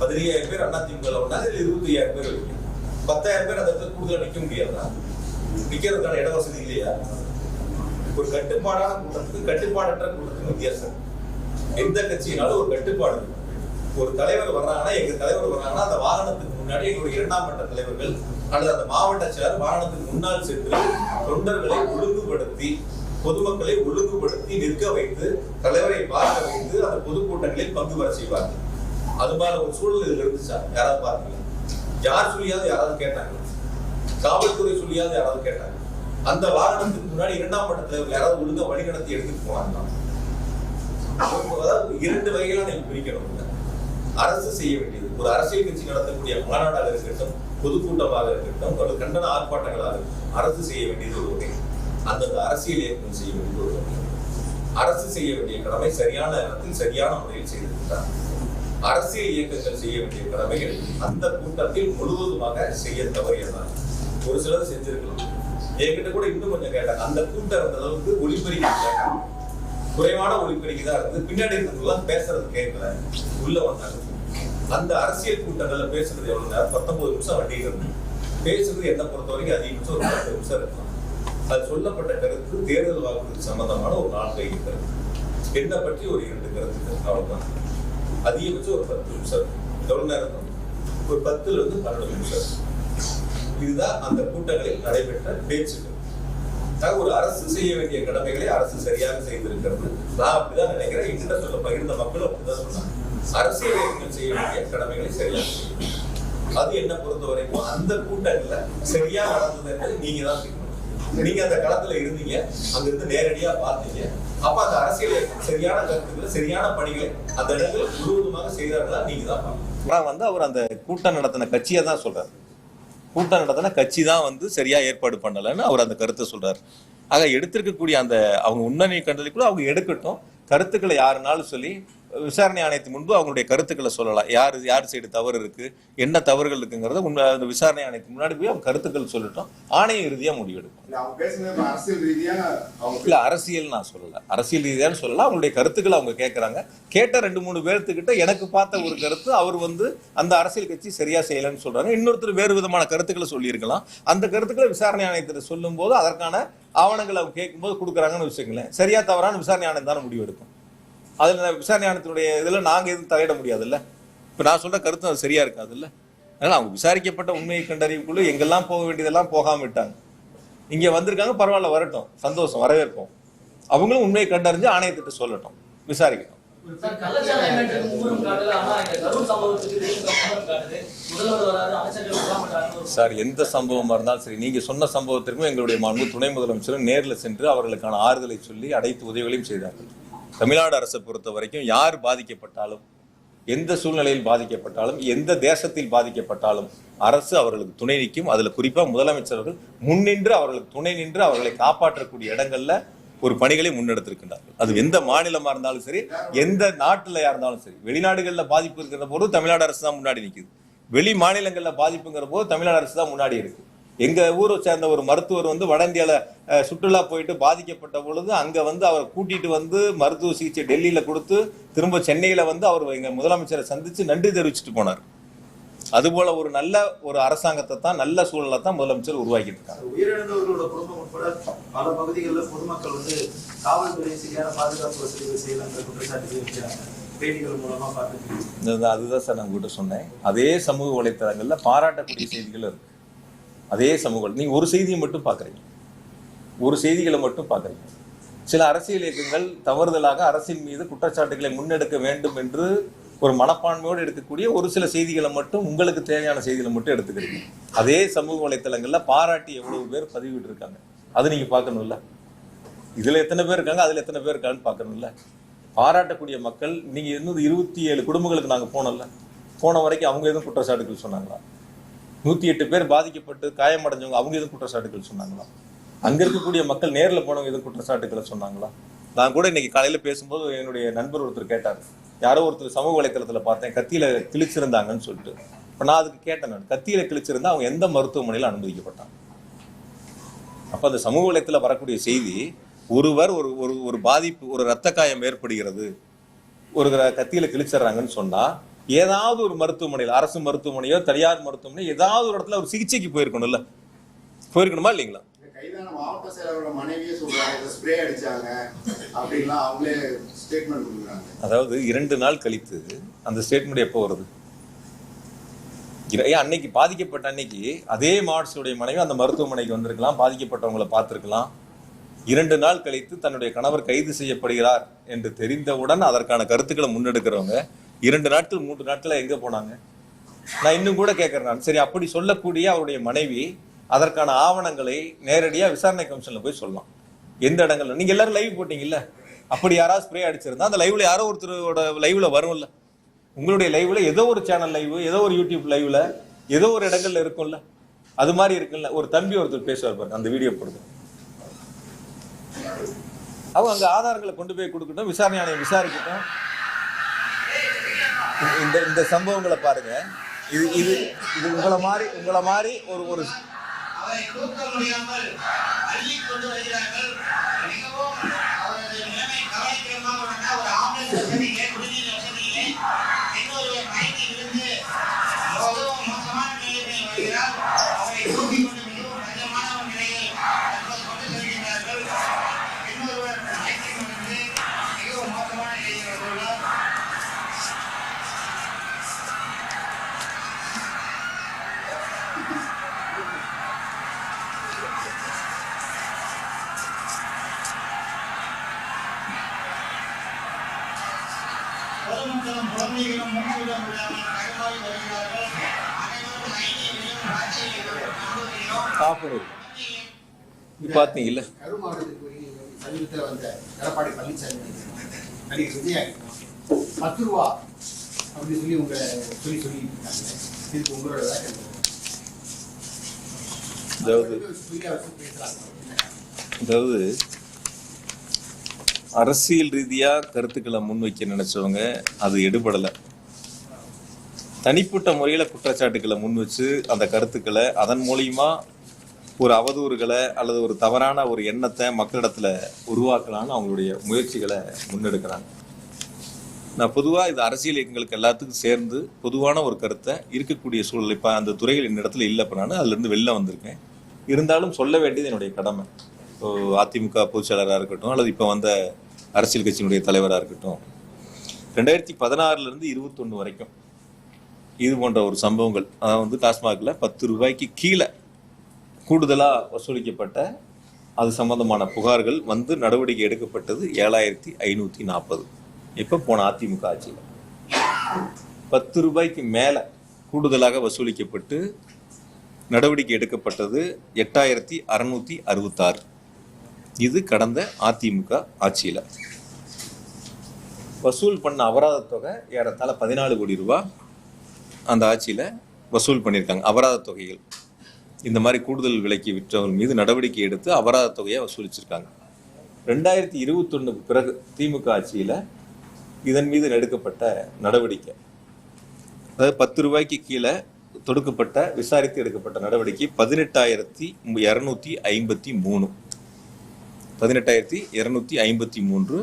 15,000 பேர் அதிமுக வந்தாங்க, 25,000 பேர் வைக்கும். 10,000 பேர் அந்த இடத்துல கூடுதலா நிக்க முடியாதா? நிக்கிறதுக்கான இட வசதி இல்லையா? ஒரு கட்டுப்பாடான கூட்டத்துக்கு கட்டுப்பாடற்ற கூட்டத்துக்கு வித்தியாசம். எந்த கட்சியினாலும் ஒரு கட்டுப்பாடு. ஒரு தலைவர் வர்றாங்கன்னா, எங்க தலைவர் வர்றாங்கன்னா அந்த வாகனத்துக்கு முன்னாடி எங்களுடைய 2ஆம் மட்ட தலைவர்கள் அல்லது அந்த மாவட்ட செயலர் வாகனத்துக்கு முன்னால் சென்று தொண்டர்களை ஒழுங்குபடுத்தி, பொதுமக்களை ஒழுங்குபடுத்தி நிற்க வைத்து, தலைவரை பார்க்க வைத்து அந்த பொதுக்கூட்டங்களில் பங்கு பெற செய்வார்கள். அது மாதிரி ஒரு சூழல் இதுல இருந்துச்சா? யாராவது பார்த்தீங்க? யார் சொல்லியாவது யாராவது கேட்டாங்க? காவல்துறை சொல்லியாவது யாராவது கேட்டாங்க? அந்த வாகனத்துக்கு முன்னாடி 2ஆம் மட்ட தலைவர் யாராவது ஒழுங்கா வழிநடத்தி எடுத்துட்டு போனாங்க? அதாவது 2 வகைகளா நீங்க பிரிக்கணும். அரசு செய்ய வேண்டியது, ஒரு அரசியல் கட்சி நடத்தக்கூடிய மாநாடாக இருக்கட்டும், பொதுக்கூட்டமாக இருக்கட்டும், ஒரு கண்டன ஆர்ப்பாட்டங்களாக அரசு செய்ய வேண்டியது ஒரு வகை. அந்தந்த அரசியல் இயக்கம் செய்ய வேண்டியது ஒரு வகை. அரசு செய்ய வேண்டிய கடமை சரியான நேரத்தில் சரியான முறையில் செய்திருக்கிறார். அரசியல் இயக்கங்கள் செய்ய வேண்டிய கடமைகள் அந்த கூட்டத்தில் முழுவதுமாக செய்ய தவறியதான். ஒரு சிலர் செஞ்சிருக்கலாம். என்கிட்ட கூட இன்னும் கொஞ்சம் கேட்டாங்க, அந்த கூட்டம் அந்த அளவுக்கு ஒளிபெருக்கி கேட்டாங்க, குறைவான ஒளிபெருக்கி தான் இருந்து பின்னாடி இருக்கிறதுலாம் பேசுறது கேட்கல, உள்ள வந்தாங்க. அந்த அரசியல் கூட்டங்கள்ல பேசுறது எவ்வளவு நேரம்? 19 நிமிஷம் வண்டியில் இருந்து பேசுறது என்ன பொறுத்த வரைக்கும் அதிகபட்சம் ஒரு 10 நிமிஷம் இருக்கலாம். அது சொல்லப்பட்ட கருத்து தேர்தல் வாக்குறுதி சம்பந்தமான ஒரு 4 கருத்து, என்ன பற்றி ஒரு 2 கருத்துக்கள், அவ்வளவுதான். அதிகபட்சம் ஒரு 10 நிமிஷம். எவ்வளவு நேரம்? ஒரு 10 இருந்து 12 நிமிஷம். இதுதான் அந்த கூட்டங்களில் நடைபெற்ற பேச்சுக்கள். ஒரு அரசு செய்ய வேண்டிய கடமைகளை அரசு சரியாக செய்திருக்கிறது. நான் அப்படிதான் நினைக்கிறேன். என்கிட்ட சொல்ல பகிர்ந்த மக்களும் அப்படிதான் சொன்னாங்க. அரசியல் இயக்கங்கள் செய்ய வேண்டிய கடமைகளை சரியாக செய்யும். அது என்ன பொறுத்த வரைக்கும் அந்த கூட்டங்கள்ல சரியா நடந்தது என்பதை நீங்க தான் செய்யணும். நீங்க அந்த களத்துல இருந்தீங்க, அங்கிருந்து நேரடியா பார்த்தீங்க. அப்ப அந்த அரசியல் இயக்கம் சரியான கருத்துக்களை, சரியான பணிகளை அந்த இடங்களில் முழுவதுமாக செய்தார்களா நீங்க தான் பார்க்கணும். அவர் அந்த கூட்டம் நடத்தின கட்சியை தான் சொல்றாரு. கூட்டம் நடத்தின கட்சி தான் சரியா ஏற்பாடு பண்ணலன்னு அவர் அந்த கருத்தை சொல்றாரு. ஆக எடுத்திருக்கக்கூடிய அந்த அவங்க உண்மை கண்டதுக்குள்ள அவங்க எடுக்கட்டும், கருத்துக்களை யாருனாலும் சொல்லி விசாரணை ஆணையத்தின் முன்பு அவங்களுடைய கருத்துக்களை சொல்லலாம். யார் சைடு தவறு இருக்கு, என்ன தவறுகள் இருக்குங்கிறத அந்த விசாரணை ஆணையத்துக்கு முன்னாடி போய் அவங்க கருத்துக்கள் சொல்லட்டும். ஆணையம் இறுதியா முடிவெடுக்கும். இல்ல அரசியல் நான் சொல்லல, அரசியல் ரீதியான்னு சொல்லலாம். அவங்களுடைய கருத்துக்களை அவங்க கேட்கறாங்க. கேட்ட 2-3 பேர்த்துக்கிட்ட எனக்கு பார்த்த ஒரு கருத்து, அவர் அந்த அரசியல் கட்சி சரியா செய்யலன்னு சொல்றாங்க. இன்னொருத்தர் வேறு விதமான கருத்துக்களை சொல்லியிருக்கலாம். அந்த கருத்துக்களை விசாரணை ஆணையத்தில் சொல்லும் போது அதற்கான ஆவணங்களை அவங்க கேட்கும்போது கொடுக்குறாங்கன்னு வச்சுக்கங்களேன். சரியா தவறான விசாரணை ஆணையம் தானே முடிவெடுக்கும். அதில் விசாரணை ஆணையத்தினுடைய இதில் நாங்கள் எதுவும் தலையிட முடியாதுல்ல. இப்போ நான் சொல்ற கருத்து அது சரியா இருக்காது இல்லை. அதனால அவங்க விசாரிக்கப்பட்ட உண்மையை கண்டறிவுக்குள்ள எங்கெல்லாம் போக வேண்டியதெல்லாம் போகாம விட்டாங்க. இங்கே வந்திருக்காங்க, பரவாயில்ல, வரட்டும், சந்தோஷம், வரவேற்போம். அவங்களும் உண்மையை கண்டறிஞ்சு ஆணையத்திட்ட சொல்லட்டும், விசாரிக்கட்டும். சார், கள்ளச்சாராய மேட்டருக்கு மும்முரம் காட்டல, ஆனா இந்த கரூர் சம்பவத்துக்கு திமுக மும்முரம் காட்டுது. முதல்வர் வராது, அமைச்சர்கள் விடாமட்டாங்க. சார், எந்த சம்பவமா இருந்தாலும் சரி, நீங்க சொன்ன சம்பவத்திற்கும் எங்களுடைய மாண்பு துணை முதலமைச்சரும் நேரில் சென்று அவர்களுக்கான ஆறுதலை சொல்லி அனைத்து உதவிகளையும் செய்தார்கள். தமிழ்நாடு அரசை பொறுத்த வரைக்கும் யார் பாதிக்கப்பட்டாலும், எந்த சூழ்நிலையில் பாதிக்கப்பட்டாலும், எந்த தேசத்தில் பாதிக்கப்பட்டாலும் அரசு அவர்களுக்கு துணை நிற்கும். அதுல குறிப்பா முதலமைச்சர்கள் முன்னின்று அவர்களுக்கு துணை நின்று அவர்களை காப்பாற்றக்கூடிய இடங்கள்ல ஒரு பணிகளை முன்னெடுத்திருக்கின்றார்கள். அது எந்த மாநிலமா இருந்தாலும் சரி, எந்த நாட்டுலயா இருந்தாலும் சரி. வெளிநாடுகள்ல பாதிப்பு இருக்கிற போது தமிழ்நாடு அரசு தான் முன்னாடி நிற்குது. வெளி மாநிலங்கள்ல பாதிப்புங்கிற போது தமிழ்நாடு அரசு தான் முன்னாடி இருக்கு. எங்க ஊரை சேர்ந்த ஒரு மருத்துவர் வட இந்தியால சுற்றுலா போயிட்டு பாதிக்கப்பட்ட பொழுது அங்க அவரை கூட்டிட்டு மருத்துவ சிகிச்சை டெல்லியில கொடுத்து திரும்ப சென்னையில அவர் எங்க முதலமைச்சரை சந்திச்சு நன்றி தெரிவிச்சுட்டு போனார். அதுபோல ஒரு நல்ல ஒரு அரசாங்கத்தை தான், நல்ல சூழலை தான் முதலமைச்சர் உருவாக்கிட்டு இருக்காங்க. உயிரிழந்தவர்களோட குடும்பம் உட்பட பல பகுதிகளில் பொதுமக்கள் காவல்துறை சரியான பாதுகாப்பு வசதிகள் செய்யலான்ற குற்றச்சாட்டுகள் வைக்கிறாங்க. பேட்டிகள் மூலமா பார்த்து அதுதான் சார் நான் உங்ககிட்ட சொன்னேன். அதே சமூக வலைத்தளங்கள்ல பாராட்டக்கூடிய செய்திகள் இருக்கு. அதே சமூக நீங்க ஒரு செய்தியை மட்டும் பாக்குறீங்க, ஒரு செய்திகளை மட்டும் பாக்குறீங்க. சில அரசியல் இயக்கங்கள் தவறுதலாக அரசின் மீது குற்றச்சாட்டுகளை முன்னெடுக்க வேண்டும் என்று ஒரு மனப்பான்மையோடு எடுக்கக்கூடிய ஒரு சில செய்திகளை மட்டும், உங்களுக்கு தேவையான செய்திகளை மட்டும் எடுத்துக்கிறீங்க. அதே சமூக வலைத்தளங்கள்ல பாராட்டி எவ்வளவு பேர் பதிவிட்டு இருக்காங்க, அது நீங்க பார்க்கணும்ல. இதுல எத்தனை பேர் இருக்காங்க, அதுல எத்தனை பேர் இருக்காங்கன்னு பார்க்கணும்ல. பாராட்டக்கூடிய மக்கள், நீங்க 27 குடும்பங்களுக்கு நாங்க போனோம்ல, போன வரைக்கும் அவங்க எதுவும் குற்றச்சாட்டுகள் சொன்னாங்களா? 108 பேர் பாதிக்கப்பட்டு காயமடைஞ்சவங்க அவங்க எதுவும் குற்றச்சாட்டுகள் சொன்னாங்களா? அங்க இருக்கக்கூடிய மக்கள் நேரில் போனவங்க எதுவும் குற்றச்சாட்டுகளை சொன்னாங்களா? நான் கூட இன்னைக்கு காலையில பேசும்போது என்னுடைய நண்பர் ஒருத்தர் கேட்டார், யாரோ ஒருத்தர் சமூக வலைத்தளத்துல பார்த்தேன் கத்தியில கிழிச்சிருந்தாங்கன்னு சொல்லிட்டு. இப்ப நான் அதுக்கு கேட்டேன், நான் கத்தியில கிழிச்சிருந்தா அவங்க எந்த மருத்துவமனையில அனுமதிக்கப்பட்டாங்க? அப்ப அந்த சமூக வலைத்தளத்துல வரக்கூடிய செய்தி, ஒருவர் ஒரு பாதிப்பு, ஒரு இரத்த காயம் ஏற்படுகிறது, ஒரு கத்தியில கிழிச்சிடறாங்கன்னு சொன்னா ஏதாவது ஒரு மருத்துவமனையில், அரசு மருத்துவமனையோ தனியார் மருத்துவமனையோ ஏதாவது ஒரு இடத்துல ஒரு சிகிச்சைக்கு போயிருக்கணுமா இல்லைங்களா? கைதான மாவட்ட செயலரோட மனைவியே சொல்றாங்க ஸ்ப்ரே அடிச்சாங்க அப்படின்லாம் அவங்களே ஸ்டேட்மெண்ட் கொடுக்குறாங்க. அதாவது 2 நாள் கழித்து அந்த ஸ்டேட்மெண்ட் எப்போ வருது? அன்னைக்கு பாதிக்கப்பட்ட அன்னைக்கு அதே மாவட்டத்துடைய மனைவி அந்த மருத்துவமனைக்கு வந்திருக்கலாம், பாதிக்கப்பட்டவங்களை பார்த்திருக்கலாம். 2 நாள் கழித்து தன்னுடைய கணவர் கைது செய்யப்படுகிறார் என்று தெரிந்தவுடன் அதற்கான கருத்துக்களை முன்னெடுக்கிறவங்க 2 நாட்கள் 3 நாட்கள் எங்க போனாங்க? நான் இன்னும் கூட கேட்கிறேன், சரி அப்படி சொல்லக்கூடிய அவருடைய மனைவி அதற்கான ஆவணங்களை நேரடியா விசாரணை கமிஷன்ல போய் சொல்லலாம். எந்த இடங்கள்ல நீங்க எல்லாரும் லைவ் போட்டீங்கல்ல, அப்படி யாராவது ஸ்ப்ரே அடிச்சிருந்தா அந்த லைவ்ல யாரோ ஒருத்தரோட லைவ்ல வரும்ல, உங்களுடைய லைவ்ல ஏதோ ஒரு சேனல் லைவ், ஏதோ ஒரு யூடியூப் லைவ்ல ஏதோ ஒரு இடங்கள்ல இருக்கும்ல, அது மாதிரி இருக்குல்ல. ஒரு தம்பி ஒருத்தர் பேசுவார் பாருங்க, அந்த வீடியோ போடுங்க. அவங்க அங்க ஆதாரங்களை கொண்டு போய் கொடுக்கட்டும், விசாரணை ஆணையம் விசாரிக்கட்டும். இந்த சம்பவங்களை பாருங்க. இது உங்களை மாதிரி ஒரு அவரை தூக்க முடியாமல் அள்ளி கொண்டு வருகிறார்கள். மிகவும் அவரது நிலைமை கவலைக்கிடமாக உள்ளன. ஒரு ஆம்புலன்ஸ் வசதியிலே, குடிநீர் வசதியிலே, இன்னொருவர் மயங்கி விழுந்து மிகவும் மோசமான நிலையில் வருகிறார். அவரை தூக்கி கொண்டு மிகவும் கடினமான ஒரு நிலையில் தற்போது கொண்டு செல்கின்றார்கள். இன்னொருவர் மயங்கி விழுந்து மிகவும் மோசமான நிலையில் வந்துள்ளார். பொதுமக்களும் குழந்தைகளும் மூச்சுவிட முடியாமல் தடுமாறி வருகிறார்கள். அனைவரும் ஐடியிலும் ராட்சியிலும் பாத்தீங்கல்ல. கரூர் மாவட்டத்துக்கு சமீபத்தில் வந்த எடப்பாடி பழனிசாமி நடிகர் விஜய் 10 ரூபா அப்படின்னு சொல்லி சொல்லிட்டு இருக்காங்க. இதுக்கு உங்களோட அதாவது அரசியல் ரீதியா கருத்துக்களை முன்வைக்க நினைச்சவங்க அது எடுபடலை. தனிப்பட்ட முறையில குற்றச்சாட்டுக்களை முன் வச்சு அந்த கருத்துக்களை அதன் மூலியமா ஒரு அவதூறுகளை அல்லது ஒரு தவறான ஒரு எண்ணத்தை மக்களிடத்துல உருவாக்கலான்னு அவங்களுடைய முயற்சிகளை முன்னெடுக்கிறாங்க. நான் பொதுவாக இது அரசியல் இயக்கங்களுக்கு எல்லாத்துக்கும் சேர்ந்து பொதுவான ஒரு கருத்தை இருக்கக்கூடிய சூழல், இப்போ அந்த துறைகள் இந்த இடத்துல இல்லை, இப்போ நான் அதுலேருந்து வெளில வந்திருக்கேன். இருந்தாலும் சொல்ல வேண்டியது என்னுடைய கடமை. இப்போ அதிமுக பொதுச் செயலராக இருக்கட்டும் அல்லது இப்போ வந்த அரசியல் கட்சியினுடைய தலைவராக இருக்கட்டும், 2016 21 வரைக்கும் இது போன்ற ஒரு சம்பவங்கள், அதாவது டாஸ்மாகில் 10 ரூபாய்க்கு கீழே கூடுதலாக வசூலிக்கப்பட்ட அது சம்பந்தமான புகார்கள் நடவடிக்கை எடுக்கப்பட்டது 7540. இப்போ போன அதிமுக ஆட்சியில் 10 ரூபாய்க்கு மேலே கூடுதலாக வசூலிக்கப்பட்டு நடவடிக்கை எடுக்கப்பட்டது 8666. இது கடந்த அதிமுக ஆட்சியில் வசூல் பண்ண அபராத தொகை ஏறத்தாழ 14 கோடி ரூபாய் அந்த ஆட்சியில் வசூல் பண்ணியிருக்காங்க. அபராத தொகைகள் இந்த மாதிரி கூடுதல் விலைக்கு விற்றவர்கள் மீது நடவடிக்கை எடுத்து அபராத தொகையை வசூலிச்சிருக்காங்க. 2021 பிறகு திமுக ஆட்சியில் இதன் மீது எடுக்கப்பட்ட நடவடிக்கை, அதாவது 10 ரூபாய்க்கு கீழே தொடுக்கப்பட்ட விசாரித்து எடுக்கப்பட்ட நடவடிக்கை 18,253. 18,253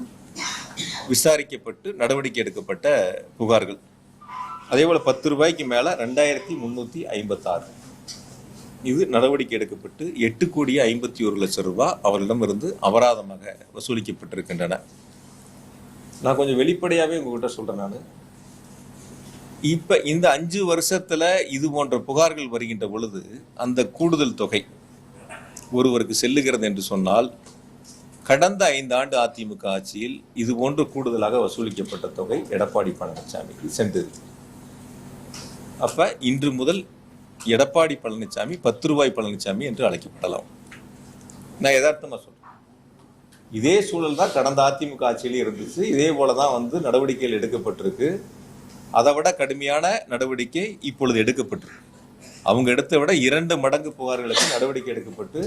விசாரிக்கப்பட்டு நடவடிக்கை எடுக்கப்பட்ட புகார்கள். அதே போல் 10 ரூபாய்க்கு மேலே 2,356 இது நடவடிக்கை எடுக்கப்பட்டு 8,51,00,000 ரூபாய் அவர்களிடமிருந்து அபராதமாக வசூலிக்கப்பட்டிருக்கின்றன. நான் கொஞ்சம் வெளிப்படையாகவே உங்ககிட்ட சொல்கிறேன். நான் இப்போ இந்த 5 வருஷத்தில் இது போன்ற புகார்கள் வருகின்ற பொழுது அந்த கூடுதல் தொகை ஒருவருக்கு செல்லுகிறது என்று சொன்னால், கடந்த 5 ஆண்டு அதிமுக ஆட்சியில் இது போன்று கூடுதலாக வசூலிக்கப்பட்ட தொகை எடப்பாடி பழனிசாமிக்கு சென்றது. அப்போ இன்று முதல் எடப்பாடி பழனிசாமி 10 ரூபாய் பழனிசாமி என்று அழைக்கப்படலாம். நான் யதார்த்தமாக சொல்கிறேன். இதே சூழல் தான் கடந்த அதிமுக ஆட்சியிலே இருந்துச்சு. இதே போல தான் நடவடிக்கைகள் எடுக்கப்பட்டிருக்கு. அதை விட கடுமையான நடவடிக்கை இப்பொழுது எடுக்கப்பட்டிருக்கு. அவங்க எடுத்த விட 2 மடங்கு புகார்களுக்கு நடவடிக்கை எடுக்கப்பட்டு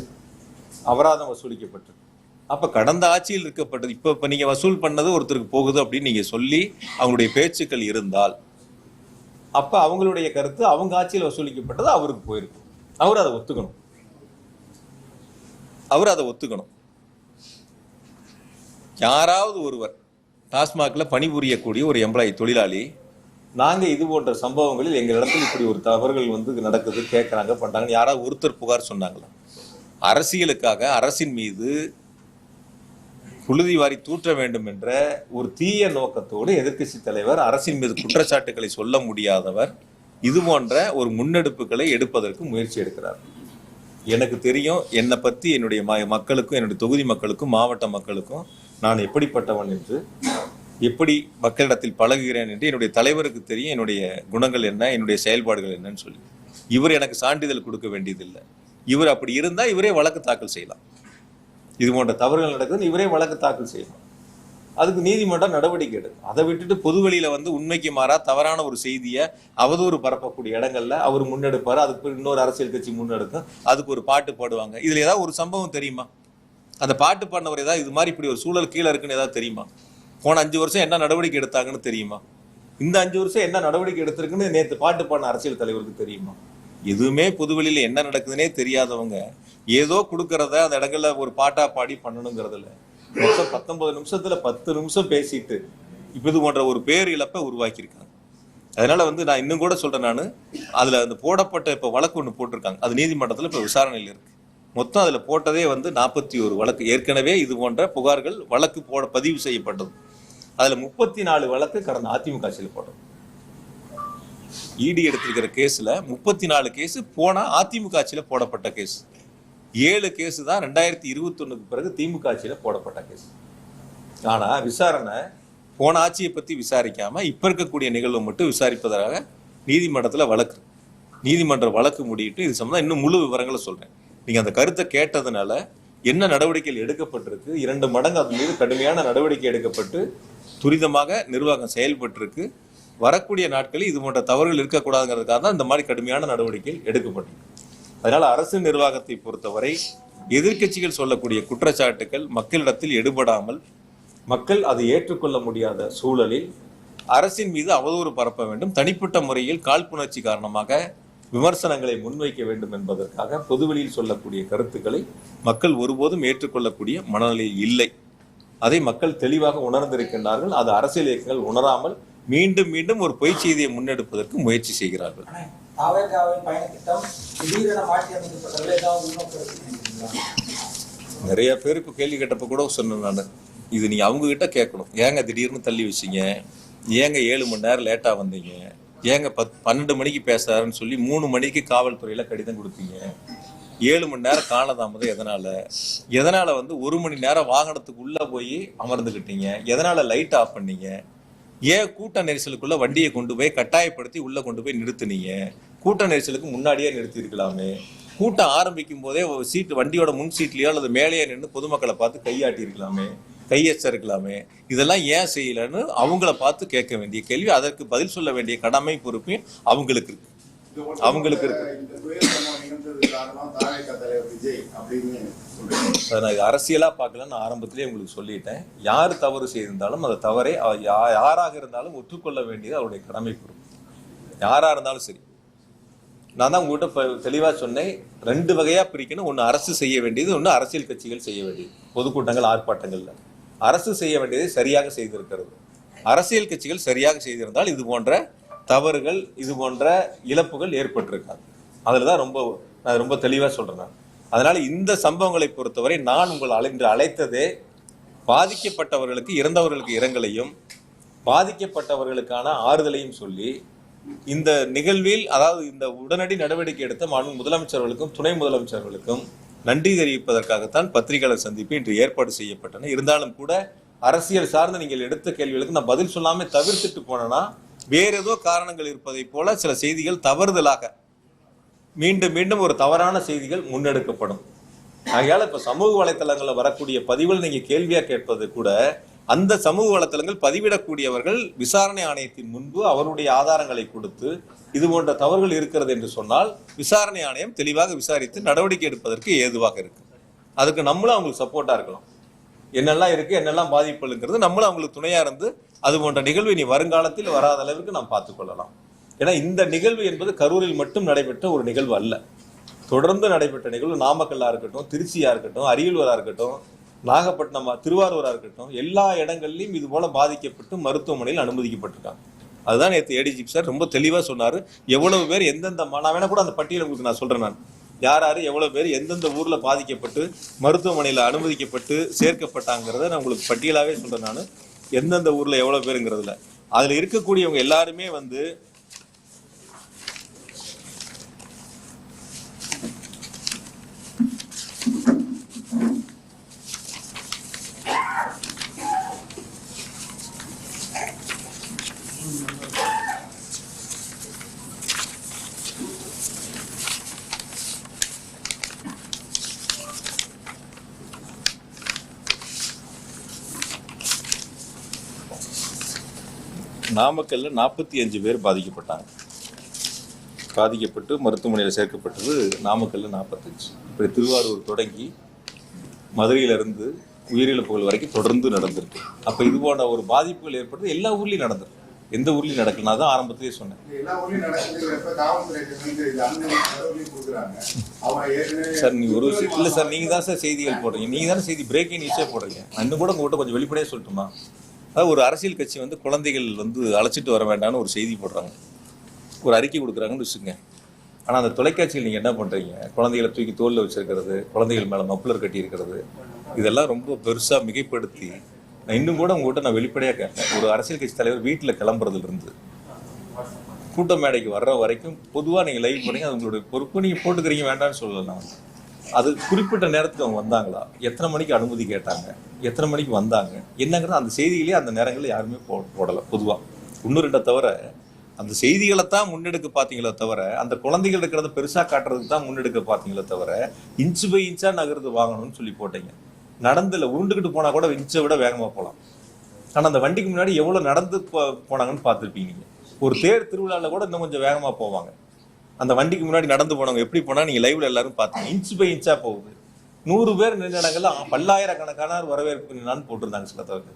அபராதம் வசூலிக்கப்பட்டிருக்கு. அப்போ கடந்த ஆட்சியில் இருக்கப்பட்டது இப்போ நீங்கள் வசூல் பண்ணது ஒருத்தருக்கு போகுது அப்படின்னு நீங்கள் சொல்லி அவங்களுடைய பேச்சுக்கள் இருந்தால், அப்போ அவங்களுடைய கருத்து அவங்க ஆட்சியில் வசூலிக்கப்பட்டது அவருக்கு போயிருக்கு. அவர் அதை ஒத்துக்கணும். யாராவது ஒருவர் டாஸ்மாகில் பணிபுரியக்கூடிய ஒரு எம்ப்ளாயி தொழிலாளி, நாங்கள் இது போன்ற சம்பவங்களில் எங்கள் இடத்துல இப்படி ஒரு தவறுகள் நடக்குது, கேட்குறாங்க, பண்ணுறாங்க, யாராவது ஒருத்தர் புகார் சொன்னாங்களா? அரசியலுக்காக அரசின் மீது புழுதி வாரி தூற்ற வேண்டும் என்ற ஒரு தீய நோக்கத்தோடு எதிர்க்கட்சி தலைவர் அரசின் மீது குற்றச்சாட்டுகளை சொல்ல முடியாதவர் இது போன்ற ஒரு முன்னெடுப்புகளை எடுப்பதற்கு முயற்சி எடுக்கிறார். எனக்கு தெரியும், என்னை பற்றி என்னுடைய மக்களுக்கும் என்னுடைய தொகுதி மக்களுக்கும் மாவட்ட மக்களுக்கும் நான் எப்படிப்பட்டவன் என்று, எப்படி மக்களிடத்தில் பழகுகிறேன் என்று என்னுடைய தலைவருக்கு தெரியும். என்னுடைய குணங்கள் என்ன, என்னுடைய செயல்பாடுகள் என்னன்னு சொல்லி இவர் எனக்கு சான்றிதழ் கொடுக்க வேண்டியதில்லை. இவர் அப்படி இருந்தால் இவரே வழக்கு தாக்கல் செய்யலாம். இது போன்ற தவறுகள் நடக்குதுன்னு இவரே வழக்கு தாக்கல் செய்யலாம். அதுக்கு நீதிமன்றம் நடவடிக்கை எடுக்கும். அதை விட்டுட்டு பொதுவெளியில் உண்மைக்கு மாறா தவறான ஒரு செய்தியை அவதூறு பரப்பக்கூடிய இடங்கள்ல அவர் முன்னெடுப்பார். அதுக்கு இன்னொரு அரசியல் கட்சி முன்னெடுக்கும். அதுக்கு ஒரு பாட்டு பாடுவாங்க. இதில் ஏதாவது ஒரு சம்பவம் தெரியுமா? அந்த பாட்டு பாடினவர் ஏதாவது இது மாதிரி இப்படி ஒரு சூழல் கீழே இருக்குன்னு ஏதாவது தெரியுமா? போன 5 வருஷம் என்ன நடவடிக்கை எடுத்தாங்கன்னு தெரியுமா? இந்த 5 வருஷம் என்ன நடவடிக்கை எடுத்திருக்குன்னு நேற்று பாட்டு பாடின அரசியல் தலைவருக்கு தெரியுமா? எதுவுமே பொதுவெளியில் என்ன நடக்குதுன்னே தெரியாதவங்க ஏதோ கொடுக்கறத அந்த இடங்கள்ல ஒரு பாட்டா பாடி பண்ணணுங்கிறதுல மொத்தம் 19 நிமிஷத்துல 10 நிமிஷம் பேசிட்டு இப்போ இது போன்ற ஒரு பேர் இழப்பை உருவாக்கியிருக்காங்க. அதனால நான் இன்னும் கூட சொல்றேன். நான் அதுல அந்த போடப்பட்ட இப்போ வழக்கு ஒன்று போட்டிருக்காங்க. அது நீதிமன்றத்தில் இப்போ விசாரணையில் இருக்கு. மொத்தம் அதில் போட்டதே 41 வழக்கு. ஏற்கனவே இது போன்ற புகார்கள் வழக்கு பதிவு செய்யப்பட்டது. அதில் 34 வழக்கு கடந்த அதிமுக ஆட்சியில் போட்டது. இடி எடுத்திருக்கிற கேஸில் 34 கேஸ் போன அதிமுக ஆட்சியில் போடப்பட்ட கேஸ். 7 கேஸ் தான் 2021 பிறகு திமுக ஆட்சியில் போடப்பட்ட கேஸ். ஆனால் விசாரணை போன ஆட்சியை பற்றி விசாரிக்காம இப்போ இருக்கக்கூடிய நிகழ்வை மட்டும் விசாரிப்பதாக நீதிமன்றத்தில் வழக்கு. நீதிமன்ற வழக்கு முடியிட்டு இது சம்பந்தம் இன்னும் முழு விவரங்களை சொல்கிறேன். நீங்கள் அந்த கருத்தை கேட்டதுனால என்ன நடவடிக்கைகள் எடுக்கப்பட்டிருக்கு, 2 மடங்கு அது மீது கடுமையான நடவடிக்கை எடுக்கப்பட்டு துரிதமாக நிர்வாகம் செயல்பட்டிருக்கு. வரக்கூடிய நாட்களில் இது போன்ற தவறுகள் இருக்கக்கூடாதுங்கிறதுக்காக தான் இந்த மாதிரி கடுமையான நடவடிக்கைகள் எடுக்கப்பட்டிருக்கு. அதனால அரசு நிர்வாகத்தை பொறுத்தவரை எதிர்க்கட்சிகள் சொல்லக்கூடிய குற்றச்சாட்டுகள் மக்களிடத்தில் எடுபடாமல், மக்கள் அதை ஏற்றுக்கொள்ள முடியாத சூழலில் அரசின் மீது அவதூறு பரப்ப வேண்டும், தனிப்பட்ட முறையில் காழ்ப்புணர்ச்சி காரணமாக விமர்சனங்களை முன்வைக்க வேண்டும் என்பதற்காக பொதுவெளியில் சொல்லக்கூடிய கருத்துக்களை மக்கள் ஒருபோதும் ஏற்றுக்கொள்ளக்கூடிய மனநிலையில் இல்லை. அதை மக்கள் தெளிவாக உணர்ந்திருக்கின்றார்கள். அது அரசியல் இயக்கங்கள் உணராமல் மீண்டும் மீண்டும் ஒரு பொய் செய்தியை முன்னெடுப்பதற்கு முயற்சி செய்கிறார்கள். நிறைய பேர் இப்போ கேள்வி கேட்டப்ப கூட சொன்னேன் நான், இது நீங்க அவங்க கிட்ட கேட்கணும். ஏங்க திடீர்னு தள்ளி வச்சிங்க, ஏங்க 7 மணி நேரம் லேட்டா வந்தீங்க, ஏங்க 12 மணிக்கு பேசுறாருன்னு சொல்லி 3 மணிக்கு காவல்துறையில கடிதம் கொடுத்தீங்க, 7 மணி நேரம் காலதாமதம் எதனால வந்து 1 மணி நேரம் வாகனத்துக்கு உள்ள போய் அமர்ந்துக்கிட்டீங்க? எதனால லைட் ஆஃப் பண்ணீங்க? ஏன் கூட்ட நெரிசலுக்குள்ள வண்டியை கொண்டு போய் கட்டாயப்படுத்தி உள்ள கொண்டு போய் நிறுத்துனீங்க? கூட்ட நெரிசலுக்கு முன்னாடியே நிறுத்தி இருக்கலாமே. கூட்டம் ஆரம்பிக்கும் போதே வண்டியோட முன் சீட்லயோ அல்லது மேலேயே நின்று பொதுமக்களை பார்த்து கையாட்டி இருக்கலாமே, கையெச்சரிக்கலாமே. இதெல்லாம் ஏன் செய்யலன்னு அவங்கள பார்த்து கேட்க வேண்டிய கேள்வி, அதற்கு பதில் சொல்ல வேண்டிய கடமை பொறுப்பையும் அவங்களுக்கு இருக்கு. நான் அரசியலா பார்க்கல, நான் ஆரம்பத்திலேயே உங்களுக்கு சொல்லிட்டேன். யார் தவறு செய்திருந்தாலும் அந்த தவறை யாராக இருந்தாலும் ஒற்றுக்கொள்ள வேண்டியது அவருடைய கடமை பொறுப்பு. யாரா இருந்தாலும் சரி. நான் தான் உங்ககிட்ட தெளிவா சொன்னேன், 2 வகையா பிரிக்கணும். ஒன்று அரசு செய்ய வேண்டியது, ஒன்று அரசியல் கட்சிகள் செய்ய வேண்டியது. பொதுக்கூட்டங்கள் ஆர்ப்பாட்டங்கள்ல அரசு செய்ய வேண்டியதை சரியாக செய்திருக்கிறது. அரசியல் கட்சிகள் சரியாக செய்திருந்தால் இது போன்ற தவறுகள், இது போன்ற இழப்புகள் ஏற்பட்டிருக்காது. அதில் தான் ரொம்ப தெளிவாக சொல்றேன் நான். அதனால இந்த சம்பவங்களை பொறுத்தவரை நான் உங்களை அழைத்ததே பாதிக்கப்பட்டவர்களுக்கு, இறந்தவர்களுக்கு இரங்கலையும் பாதிக்கப்பட்டவர்களுக்கான ஆறுதலையும் சொல்லி இந்த நிகழ்வில், அதாவது இந்த உடனடி நடவடிக்கை எடுத்த மாண்பு முதலமைச்சர்களுக்கும் துணை முதலமைச்சர்களுக்கும் நன்றி தெரிவிப்பதற்காகத்தான் பத்திரிகையாளர் சந்திப்பு இன்று ஏற்பாடு செய்யப்பட்டன. இருந்தாலும் கூட அரசியல் சார்ந்த நீங்கள் எடுத்த கேள்விகளுக்கு நான் பதில் சொல்லாம தவிர்த்துட்டு போனேன்னா வேற ஏதோ காரணங்கள் இருப்பதை போல சில செய்திகள் தவறுதலாக மீண்டும் மீண்டும் ஒரு தவறான செய்திகள் முன்னெடுக்கப்படும். ஆகையால இப்ப சமூக வலைத்தளங்கள்ல வரக்கூடிய பதிவுகள் நீங்க கேள்வியா கேட்பது கூட, அந்த சமூக வலைத்தளங்கள் பதிவிடக்கூடியவர்கள் விசாரணை ஆணையத்தின் முன்பு அவருடைய ஆதாரங்களை கொடுத்து இது போன்ற தவறுகள் இருக்கிறது என்று சொன்னால் விசாரணை ஆணையம் தெளிவாக விசாரித்து நடவடிக்கை எடுப்பதற்கு ஏதுவாக இருக்கு. அதுக்கு நம்மளும் அவங்களுக்கு சப்போர்ட்டா இருக்கலாம். என்னெல்லாம் இருக்கு, என்னெல்லாம் பாதிப்புங்கிறது நம்மளும் அவங்களுக்கு துணையா இருந்து அது போன்ற நிகழ்வு இனி வருங்காலத்தில் வராத அளவுக்கு நாம் பார்த்துக் கொள்ளலாம். ஏன்னா இந்த நிகழ்வு என்பது கரூரில் மட்டும் நடைபெற்ற ஒரு நிகழ்வு அல்ல. தொடர்ந்து நடைபெற்ற நிகழ்வு நாமக்கல்லா இருக்கட்டும், திருச்சியா இருக்கட்டும், அரியலூரா இருக்கட்டும், நாகப்பட்டினம், திருவாரூரா இருக்கட்டும், எல்லா இடங்கள்லையும் இது போல பாதிக்கப்பட்டு மருத்துவமனையில் அனுமதிக்கப்பட்டிருக்காங்க. அதுதான் நேற்று ஏடிஜிபி சார் ரொம்ப தெளிவாக சொன்னார். எவ்வளவு பேர் எந்தெந்த, நான் வேணா கூட அந்த பட்டியலை உங்களுக்கு நான் சொல்றேன். நான் யார் எவ்வளவு பேர் எந்தெந்த ஊர்ல பாதிக்கப்பட்டு மருத்துவமனையில் அனுமதிக்கப்பட்டு சேர்க்கப்பட்டாங்கிறத நான் உங்களுக்கு பட்டியலாவே சொல்றேன். நான் எந்தெந்த ஊர்ல எவ்வளவு பேருங்கிறதுல அதுல இருக்கக்கூடியவங்க எல்லாருமே வந்து நாமக்கல்ல 45 பேர் பாதிக்கப்பட்டு மருத்துவமனையில் சேர்க்கப்பட்டது. நாமக்கல்ல 45. இப்படி திருவாரூர் தொடங்கி மதுரையிலிருந்து உயிரிழப்புகள் வரைக்கும் தொடர்ந்து நடந்திருக்கு. அப்ப இது போன்ற ஒரு பாதிப்புகள் ஏற்படுறது எல்லா ஊர்லயும் நடந்திருக்கு. எந்த ஊர்லயும் நடக்கல. நான் தான் ஆரம்பத்திலேயே சொன்னேன். சார் நீங்க ஒரு இல்ல சார், நீங்க தான் சார் செய்திகள் போடுறீங்க, நீங்க தானே செய்தி பிரேக்கிங் நியூஸே போடுறீங்க. இன்னும் கூட உங்கள்கிட்ட கொஞ்சம் வெளிப்படையா சொல்லட்டுமா? அதாவது ஒரு அரசியல் கட்சி வந்து குழந்தைகள் வந்து அழைச்சிட்டு வர வேண்டாம்னு ஒரு செய்தி போடுறாங்க, ஒரு அறிக்கை கொடுக்குறாங்கன்னு வச்சுக்கோங்க. ஆனால் அந்த தொலைக்காட்சியில் நீங்கள் என்ன பண்ணுறீங்க? குழந்தைகளை தூக்கி தோளில் வச்சிருக்கிறது, குழந்தைகள் மேலே மப்ளர் கட்டி இருக்கிறது, இதெல்லாம் ரொம்ப பெருசாக மிகைப்படுத்தி நான் இன்னும் கூட உங்கள்கிட்ட நான் வெளிப்படையாக கேட்டேன். ஒரு அரசியல் கட்சி தலைவர் வீட்டில் கிளம்புறதுலேருந்து கூட்ட மேடைக்கு வர்ற வரைக்கும் பொதுவாக நீங்கள் லைவ் பண்ணீங்க, அது உங்களுடைய பொறுப்பு. நீங்கள் போட்டுக்கிறீங்க, வேண்டாம்னு சொல்லலாம். அது குறிப்பிட்ட நேரத்துக்கு அவங்க வந்தாங்களா, எத்தனை மணிக்கு அனுமதி கேட்டாங்க, எத்தனை மணிக்கு வந்தாங்க, என்னங்கிறது அந்த செய்திகளே அந்த நேரங்களில் யாருமே போடலை. பொதுவாக 1-2 தவிர அந்த செய்திகளை தான் முன்னெடுக்க பார்த்தீங்களே தவிர, அந்த குழந்தைகள் இருக்கிறத பெருசாக காட்டுறதுக்கு தான் முன்னெடுக்க பார்த்தீங்களே தவிர, இன்ச்சு பை இன்ச்சாக நகர்ந்து வாங்கணும்னு சொல்லி போட்டீங்க. நடந்துல உருண்டுக்கிட்டு போனால் கூட இன்ச்சை விட வேகமாக போகலாம். ஆனால் அந்த வண்டிக்கு முன்னாடி எவ்வளோ நடந்து போனாங்கன்னு பார்த்துருப்பீங்க. நீங்கள் ஒரு தேர் திருவிழாவில் கூட இன்னும் கொஞ்சம் வேகமாக போவாங்க. அந்த வண்டிக்கு முன்னாடி நடந்து போனவங்க எப்படி போனா நீங்க லைவ்ல எல்லாரும் பார்த்தீங்க. இன்ச்சு பை இன்ச்சா போகுது. 100 பேர் நின்ற இடங்கள்ல பல்லாயிரக்கணக்கான வரவேற்பு நான் போட்டிருந்தாங்க சில தவிர.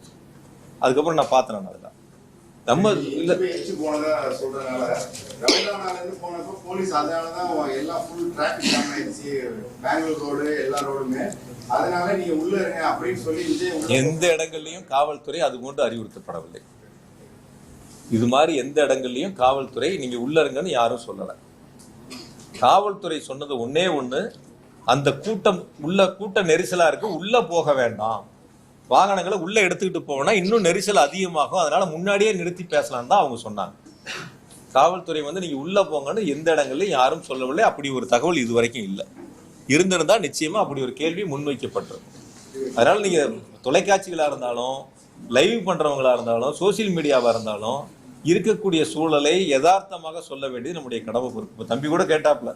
அதுக்கப்புறம் நான் பார்த்தேன். அதெல்லாம் நம்ம இல்ல போனதா சொல்றதுனால போனப்போ போலீஸ் அதனாலதான் எல்லாம் ஃபுல் டிராபிக் ஜாம் ஆயிடுச்சு பெங்களூர் ரோடு எல்லா ரோடுமே. அதனால நீங்க உள்ள இருங்க அப்படின்னு சொல்லி எந்த இடங்கள்லயும் காவல்துறை அது போன்று அறிவுறுத்தப்படவில்லை. இது மாதிரி எந்த இடங்கள்லயும் காவல்துறை நீங்க உள்ள இருங்கன்னு யாரும் சொல்லலை. காவல்துறை சொன்னது ஒன்னே ஒண்ணு, அந்த கூட்ட நெரிசலா இருக்கு, உள்ள போக வேண்டாம், வாகனங்களை உள்ள எடுத்துக்கிட்டு போனா இன்னும் நெரிசல் அதிகமாகும், அதனால முன்னாடியே நிறுத்தி பேசலாம் தான் அவங்க சொன்னாங்க. காவல்துறை வந்து நீங்க உள்ள போங்கன்னு எந்த இடங்கள்லயும் யாரும் சொல்லவில்லை. அப்படி ஒரு தகவல் இது வரைக்கும் இல்லை. இருந்திருந்தா நிச்சயமா அப்படி ஒரு கேள்வி முன்வைக்கப்பட்டிருக்கும். அதனால நீங்க தொலைக்காட்சிகளா இருந்தாலும், லைவ் பண்றவங்களா இருந்தாலும், சோசியல் மீடியாவா இருந்தாலும் இருக்கக்கூடிய சூழலை யதார்த்தமாக சொல்ல வேண்டியது நம்முடைய கடமை பொறுப்பு. இப்போ தம்பி கூட கேட்டாப்ல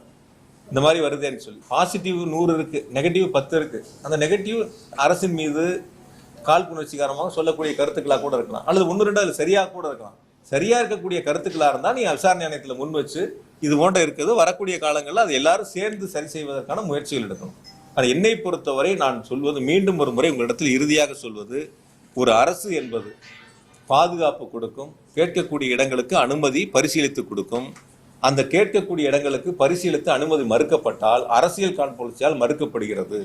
இந்த மாதிரி வருதேன்னு சொல்லி, பாசிட்டிவ் 100 இருக்கு, நெகட்டிவ் 10 இருக்கு. அந்த நெகட்டிவ் அரசின் மீது காழ்ப்புணர்ச்சிகரமாக சொல்லக்கூடிய கருத்துக்களாக கூட இருக்கலாம், அல்லது 1-2 அது சரியாக கூட இருக்கலாம். சரியா இருக்கக்கூடிய கருத்துக்களா இருந்தா நீ விசாரணை ஆணையத்தில் முன் வச்சு இது போன்ற இருக்குது, வரக்கூடிய காலங்களில் அது எல்லாரும் சேர்ந்து சரி செய்வதற்கான முயற்சிகள் எடுக்கணும். ஆனால் என்னை பொறுத்தவரை நான் சொல்வது, மீண்டும் ஒரு முறை உங்களிடத்தில் இறுதியாக சொல்வது, ஒரு அரசு என்பது பாதுகாப்பு கொடுக்கும், கேட்கக்கூடிய இடங்களுக்கு அனுமதி பரிசீலித்து கொடுக்கும். அந்த கேட்கக்கூடிய இடங்களுக்கு பரிசீலித்து அனுமதி மறுக்கப்பட்டால் அரசியல் காழ்ப்புணர்ச்சியால் மறுக்கப்படுகிறது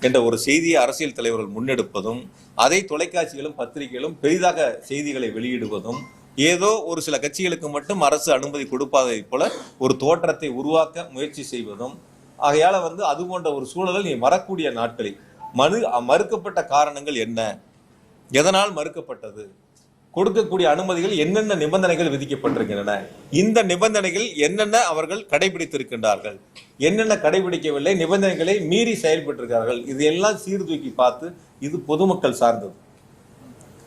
என்ற ஒரு செய்தியை அரசியல் தலைவர்கள் முன்னெடுப்பதும், அதை தொலைக்காட்சிகளும் பத்திரிகைகளும் பெரிதாக செய்திகளை வெளியிடுவதும், ஏதோ ஒரு சில கட்சிகளுக்கு மட்டும் அரசு அனுமதி கொடுப்பதை போல ஒரு தோற்றத்தை உருவாக்க முயற்சி செய்வதும், ஆகையால அது போன்ற ஒரு சூழலில் நீ வரக்கூடிய நாட்களில் மறுக்கப்பட்ட காரணங்கள் என்ன, எதனால் மறுக்கப்பட்டது, கொடுக்கக்கூடிய அனுமதிகள் என்னென்ன நிபந்தனைகள் விதிக்கப்பட்டிருக்கின்றன, இந்த நிபந்தனைகள் என்னென்ன அவர்கள் கடைபிடித்திருக்கின்றார்கள், என்னென்ன கடைபிடிக்கவில்லை, நிபந்தனைகளை மீறி செயல்பட்டிருக்கிறார்கள், இது எல்லாம் சீர்தூக்கி பார்த்து, இது பொதுமக்கள் சார்ந்தது,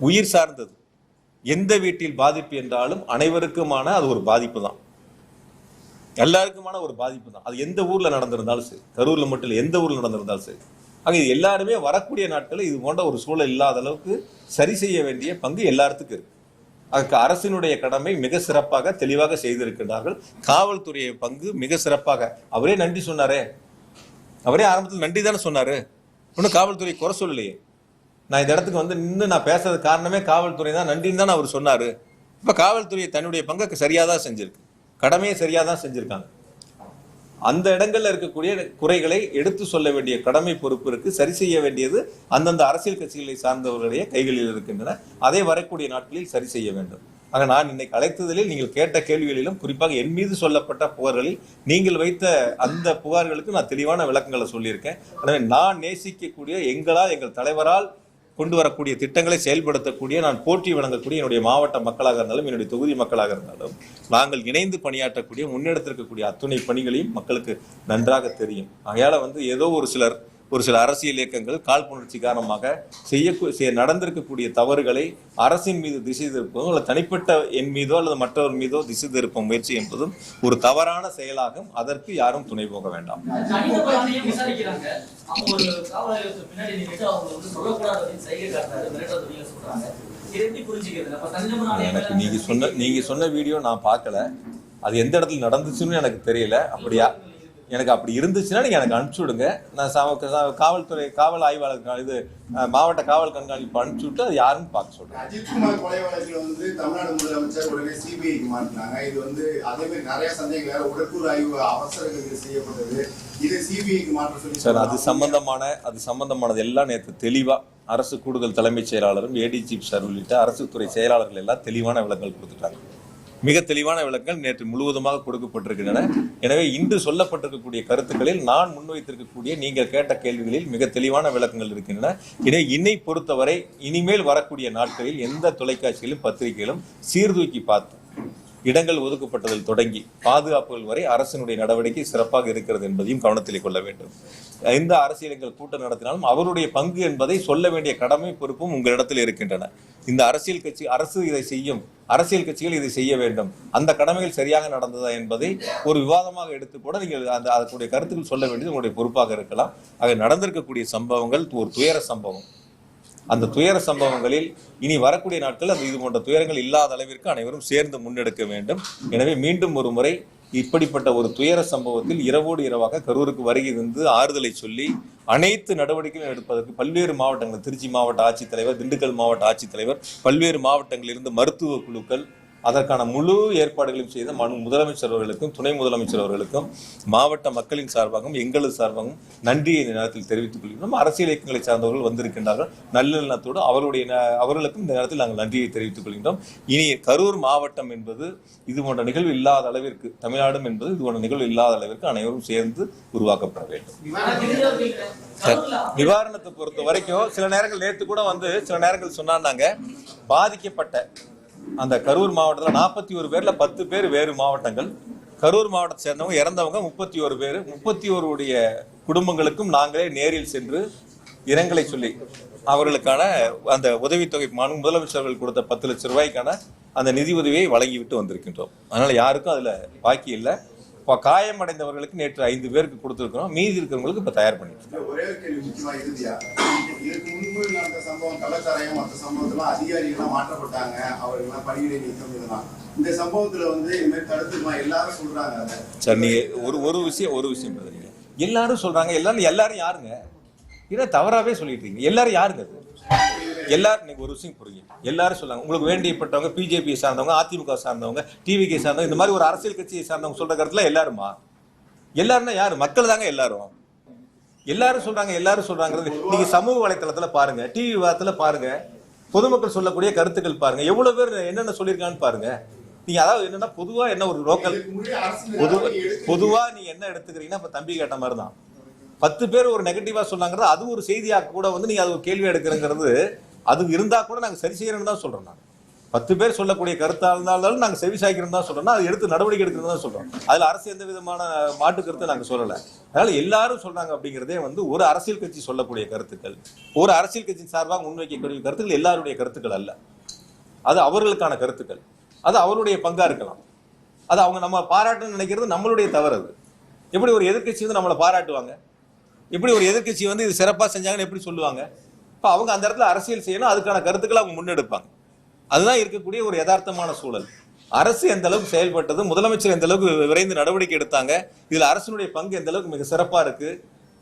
உயிர் சார்ந்தது. எந்த வீட்டில் பாதிப்பு என்றாலும் அனைவருக்குமான அது ஒரு பாதிப்பு தான், எல்லாருக்குமான ஒரு பாதிப்பு தான். அது எந்த ஊர்ல நடந்திருந்தாலும் சரி, கரூர்ல மட்டும் இல்லை, எந்த ஊர்ல நடந்திருந்தாலும் சரி. ஆக இது எல்லாருமே வரக்கூடிய நாட்களில் இது போன்ற ஒரு சூழல் இல்லாத அளவுக்கு சரி செய்ய வேண்டிய பங்கு எல்லாத்துக்கும் இருக்கு. அதுக்கு அரசினுடைய கடமை மிக சிறப்பாக தெளிவாக செய்திருக்கிறார்கள். காவல்துறையை பங்கு மிக சிறப்பாக, அவரே நன்றி சொன்னாரே, அவரே ஆரம்பத்தில் நன்றி தானே சொன்னாரு, ஒன்றும் காவல்துறை குறை சொல்லலையே. நான் இந்த இடத்துக்கு நின்று நான் பேசுறது காரணமே காவல்துறை தான், நன்றின்னு தான் அவர் சொன்னாரு. இப்போ காவல்துறை தன்னுடைய பங்கை சரியாக தான் செஞ்சிருக்கு, கடமையை சரியாக தான் செஞ்சிருக்காங்க. அந்த இடங்கள்ல இருக்கக்கூடிய குறைகளை எடுத்து சொல்ல வேண்டிய கடமை பொறுப்பு இருக்கு, சரி செய்ய வேண்டியது அந்தந்த அரசியல் கட்சிகளை சார்ந்தவர்களுடைய கைகளில் இருக்கின்றன. அதை வரக்கூடிய நாட்களில் சரி செய்ய வேண்டும். ஆக நான் இன்னைக்கு அழைத்ததில் நீங்கள் கேட்ட கேள்விகளிலும், குறிப்பாக என் மீது சொல்லப்பட்ட புகார்களில் நீங்கள் வைத்த அந்த புகார்களுக்கு நான் தெளிவான விளக்கங்களை சொல்லியிருக்கேன். எனவே நான் நேசிக்கக்கூடிய, எங்கள் தலைவரால் கொண்டு வரக்கூடிய திட்டங்களை செயல்படுத்தக்கூடிய, நான் போற்றி வழங்கக்கூடிய என்னுடைய மாவட்ட மக்களாக இருந்தாலும், என்னுடைய தொகுதி மக்களாக இருந்தாலும், நாங்கள் இணைந்து பணியாற்றக்கூடிய, முன்னெடுத்திருக்கக்கூடிய அத்துணை பணிகளையும் மக்களுக்கு நன்றாக தெரியும். ஆகையால ஏதோ ஒரு சில அரசியல் இயக்கங்கள் காழ்ப்புணர்ச்சி காரணமாக நடந்திருக்கக்கூடிய தவறுகளை அரசின் மீது திசை திருப்பதும், அல்லது தனிப்பட்ட என் மீதோ அல்லது மற்றவர் மீதோ திசை திருப்ப முயற்சி என்பதும் ஒரு தவறான செயலாகும். அதற்கு யாரும் துணை போக வேண்டாம். எனக்கு நீங்க சொன்ன வீடியோ நான் பார்க்கல, அது எந்த இடத்துல நடந்துச்சுன்னு எனக்கு தெரியல. அப்படியா, எனக்கு அப்படி இருந்துச்சுன்னா நீங்க எனக்கு அனுப்பிச்சு விடுங்க. நான் காவல்துறை காவல் ஆய்வாளர் இது மாவட்ட காவல் கண்காணிப்பு அனுப்பிச்சு விட்டு அது யாருன்னு பார்க்க சொல்றேன். அஜித்குமார் கொலை வழக்கில் தமிழ்நாடு முதலமைச்சர் உடனே சிபிஐக்கு மாற்றினாங்க. இது அதே மாதிரி நிறைய சந்தேகம் வேற, உடற்கூறு ஆய்வு அவசர செய்யப்பட்டது, இது சிபிஐக்கு மாற்ற சொல்லி சார், அது சம்பந்தமானது எல்லாம் நேற்று தெளிவா அரசு கூடுதல் தலைமைச் செயலாளரும் ஏடிஜி சார் உள்ளிட்ட அரசு துறை செயலாளர்கள் எல்லாம் தெளிவான விளக்கங்கள் கொடுத்துட்டாங்க. மிக தெளிவான விளக்கங்கள் நேற்று முழுவதுமாக கொடுக்கப்பட்டிருக்கின்றன. எனவே இன்று சொல்லப்பட்டிருக்கக்கூடிய கருத்துக்களில் நான் முன்வைத்திருக்கக்கூடிய நீங்கள் கேட்ட கேள்விகளில் மிக தெளிவான விளக்கங்கள் இருக்கின்றன. எனவே என்னை பொறுத்தவரை இனிமேல் வரக்கூடிய நாட்களில் எந்த தொலைக்காட்சியிலும் பத்திரிகைகளும் சீர்தூக்கி பார்த்து இடங்கள் ஒதுக்கப்பட்டதில் தொடங்கி பாதுகாப்புகள் வரை அரசினுடைய நடவடிக்கை சிறப்பாக இருக்கிறது என்பதையும் கவனத்தில் கொள்ள வேண்டும். எந்த அரசியல்கள் கூட்டம் நடத்தினாலும் அவருடைய பங்கு என்பதை சொல்ல வேண்டிய கடமை பொறுப்பும் உங்களிடத்தில் இருக்கின்றன. இந்த அரசு இதை செய்யும், அரசியல் கட்சிகள் இதை செய்ய வேண்டும், அந்த கடமைகள் சரியாக நடந்ததா என்பதை ஒரு விவாதமாக எடுத்து கூட நீங்கள் அதற்குடைய கருத்துக்கள் சொல்ல வேண்டியது உங்களுடைய பொறுப்பாக இருக்கலாம். ஆக நடந்திருக்கக்கூடிய சம்பவங்கள் ஒரு துயர சம்பவம். அந்த துயர சம்பவங்களில் இனி வரக்கூடிய நாட்கள் இது போன்ற துயரங்கள் இல்லாத அளவிற்கு அனைவரும் சேர்ந்து முன்னெடுக்க வேண்டும். எனவே மீண்டும் ஒரு முறை இப்படிப்பட்ட ஒரு துயர சம்பவத்தில் இரவோடு இரவாக கரூருக்கு வருகை இருந்து ஆறுதலை சொல்லி அனைத்து நடவடிக்கைகளும் எடுப்பதற்கு பல்வேறு மாவட்டங்கள், திருச்சி மாவட்ட ஆட்சித்தலைவர், திண்டுக்கல் மாவட்ட ஆட்சித்தலைவர், பல்வேறு மாவட்டங்களிலிருந்து மருத்துவ குழுக்கள், அதற்கான முழு ஏற்பாடுகளையும் செய்த முதலமைச்சர் அவர்களுக்கும் துணை முதலமைச்சர் அவர்களுக்கும் மாவட்ட மக்களின் சார்பாகவும் எங்களது சார்பாகவும் நன்றியை இந்த நேரத்தில் தெரிவித்துக் கொள்கிறோம். அரசியல் இயக்கங்களை சார்ந்தவர்கள் வந்திருக்கின்றார்கள், நல்லெண்ணத்தோடு அவர்களுக்கும் இந்த நேரத்தில் நாங்கள் நன்றியை தெரிவித்துக் கொள்கின்றோம். இனி கரூர் மாவட்டம் என்பது இது போன்ற நிகழ்வு இல்லாத அளவிற்கு, தமிழ்நாடும் என்பது இது போன்ற நிகழ்வு இல்லாத அளவிற்கு அனைவரும் சேர்ந்து உருவாக்கப்பட வேண்டும். நிவாரணத்தை பொறுத்த வரைக்கும் சில நேரங்கள் நேற்று கூட சில நேரங்கள் சொன்னாங்க, பாதிக்கப்பட்ட அந்த கரூர் மாவட்டத்தில் 41 பேர்ல 10 பேர் வேறு மாவட்டங்கள், கரூர் மாவட்டத்தை சேர்ந்தவங்க இறந்தவங்க 31 பேர், 31 குடும்பங்களுக்கும் நாங்களே நேரில் சென்று இரங்கலை சொல்லி அவர்களுக்கான அந்த உதவித்தொகை முதலமைச்சர்கள் கொடுத்த 10 லட்சம் ரூபாய்க்கான அந்த நிதி உதவியை வழங்கிவிட்டு வந்திருக்கின்றோம். அதனால யாருக்கும் அதுல பாக்கி இல்லை. இப்போ காயமடைந்தவர்களுக்கு நேற்று 5 பேருக்கு கொடுத்துருக்கிறோம். மீதி இருக்கிறவங்களுக்கு இப்போ தயார் பண்ணிட்டு ஒரே கேள்வி முக்கியமா இறுதியா, இதுக்கு முன்பு நடந்த சம்பவம் கள்ளச்சாராயம் மற்ற சம்பவத்துல அதிகாரிகள்லாம் மாற்றப்பட்டாங்க, அவர்கள்லாம் பணியிடை நீக்கம் இதெல்லாம். இந்த சம்பவத்துல வந்து இது மாதிரி தடுத்துக்கலாம் எல்லாரும் சொல்றாங்க. சார் நீங்க ஒரு விஷயம் பதிலுங்க. எல்லாரும் சொல்றாங்க, எல்லாரும் யாருங்க? இதை தவறாவே சொல்லிட்டு இருக்கீங்க. எல்லாரும் யாருங்க? அது எல்லாரும் நீங்க ஒரு விஷயம் புரியும். எல்லாரும் சொல்றாங்க உங்களுக்கு வேண்டியப்பட்டவங்க பிஜேபி சார்ந்தவங்க, அதிமுக சார்ந்தவங்க, டிவிகே சார்ந்தவங்க, இந்த மாதிரி ஒரு அரசியல் கட்சியை சார்ந்தவங்க சொல்ற கருத்துல எல்லாருமா? எல்லாருன்னா யாரு? மக்கள் தாங்க எல்லாரும். எல்லாரும் சொல்றாங்கிறது நீங்க சமூக வலைத்தளத்துல பாருங்க, டிவி விவாதத்துல பாருங்க, பொதுமக்கள் சொல்லக்கூடிய கருத்துக்கள் பாருங்க, எவ்வளவு பேர் என்னென்ன சொல்லியிருக்கான்னு பாருங்க. நீங்க அதாவது என்னன்னா பொதுவா என்ன ஒரு லோக்கல் பொதுவா நீங்க என்ன எடுத்துக்கிறீங்கன்னா இப்ப தம்பி கேட்ட மாதிரி தான் 10 பேர் ஒரு நெகட்டிவா சொன்னாங்கிறது அது ஒரு செய்தியாக கூட வந்து நீங்க அது ஒரு கேள்வி எடுக்கிறங்கிறது அது இருந்தா கூட நாங்க சரி செய்யறோம்னு தான் சொல்றோம். நான் 10 பேர் சொல்லக்கூடிய கருத்தா இருந்தாலும் நாங்க செவி சாய்க்கிறோம் தான் சொல்றோம். அது எடுத்து நடவடிக்கை எடுக்கிறது தான் சொல்றோம். அதுல அரசு எந்த விதமான மாட்டு கருத்தை நாங்க சொல்லல. அதனால எல்லாரும் சொல்றாங்க அப்படிங்கிறதே வந்து ஒரு அரசியல் கட்சி சொல்லக்கூடிய கருத்துக்கள், ஒரு அரசியல் கட்சி சார்பாக முன்வைக்கக்கூடிய கருத்துக்கள் எல்லாருடைய கருத்துக்கள் அல்ல. அது அவர்களுக்கான கருத்துக்கள். அது அவருடைய பங்கா இருக்கலாம். அது அவங்க நம்ம பாராட்டணும்னு நினைக்கிறது நம்மளுடைய தவறு. அது எப்படி ஒரு எதிர்கட்சி வந்து நம்மளை பாராட்டுவாங்க? எப்படி ஒரு எதிர்கட்சி வந்து இது சிறப்பாக செஞ்சாங்கன்னு எப்படி சொல்லுவாங்க? இப்போ அவங்க அந்த இடத்துல அரசியல் செய்யணும், அதுக்கான கருத்துக்களை அவங்க முன்னெடுப்பாங்க. அதுதான் இருக்கக்கூடிய ஒரு யதார்த்தமான சூழல். அரசு எந்த அளவுக்கு செயல்பட்டது, முதலமைச்சர் எந்த அளவுக்கு விரைந்து நடவடிக்கை எடுத்தாங்க, இதுல அரசினுடைய பங்கு எந்த அளவுக்கு மிக சிறப்பா இருக்கு,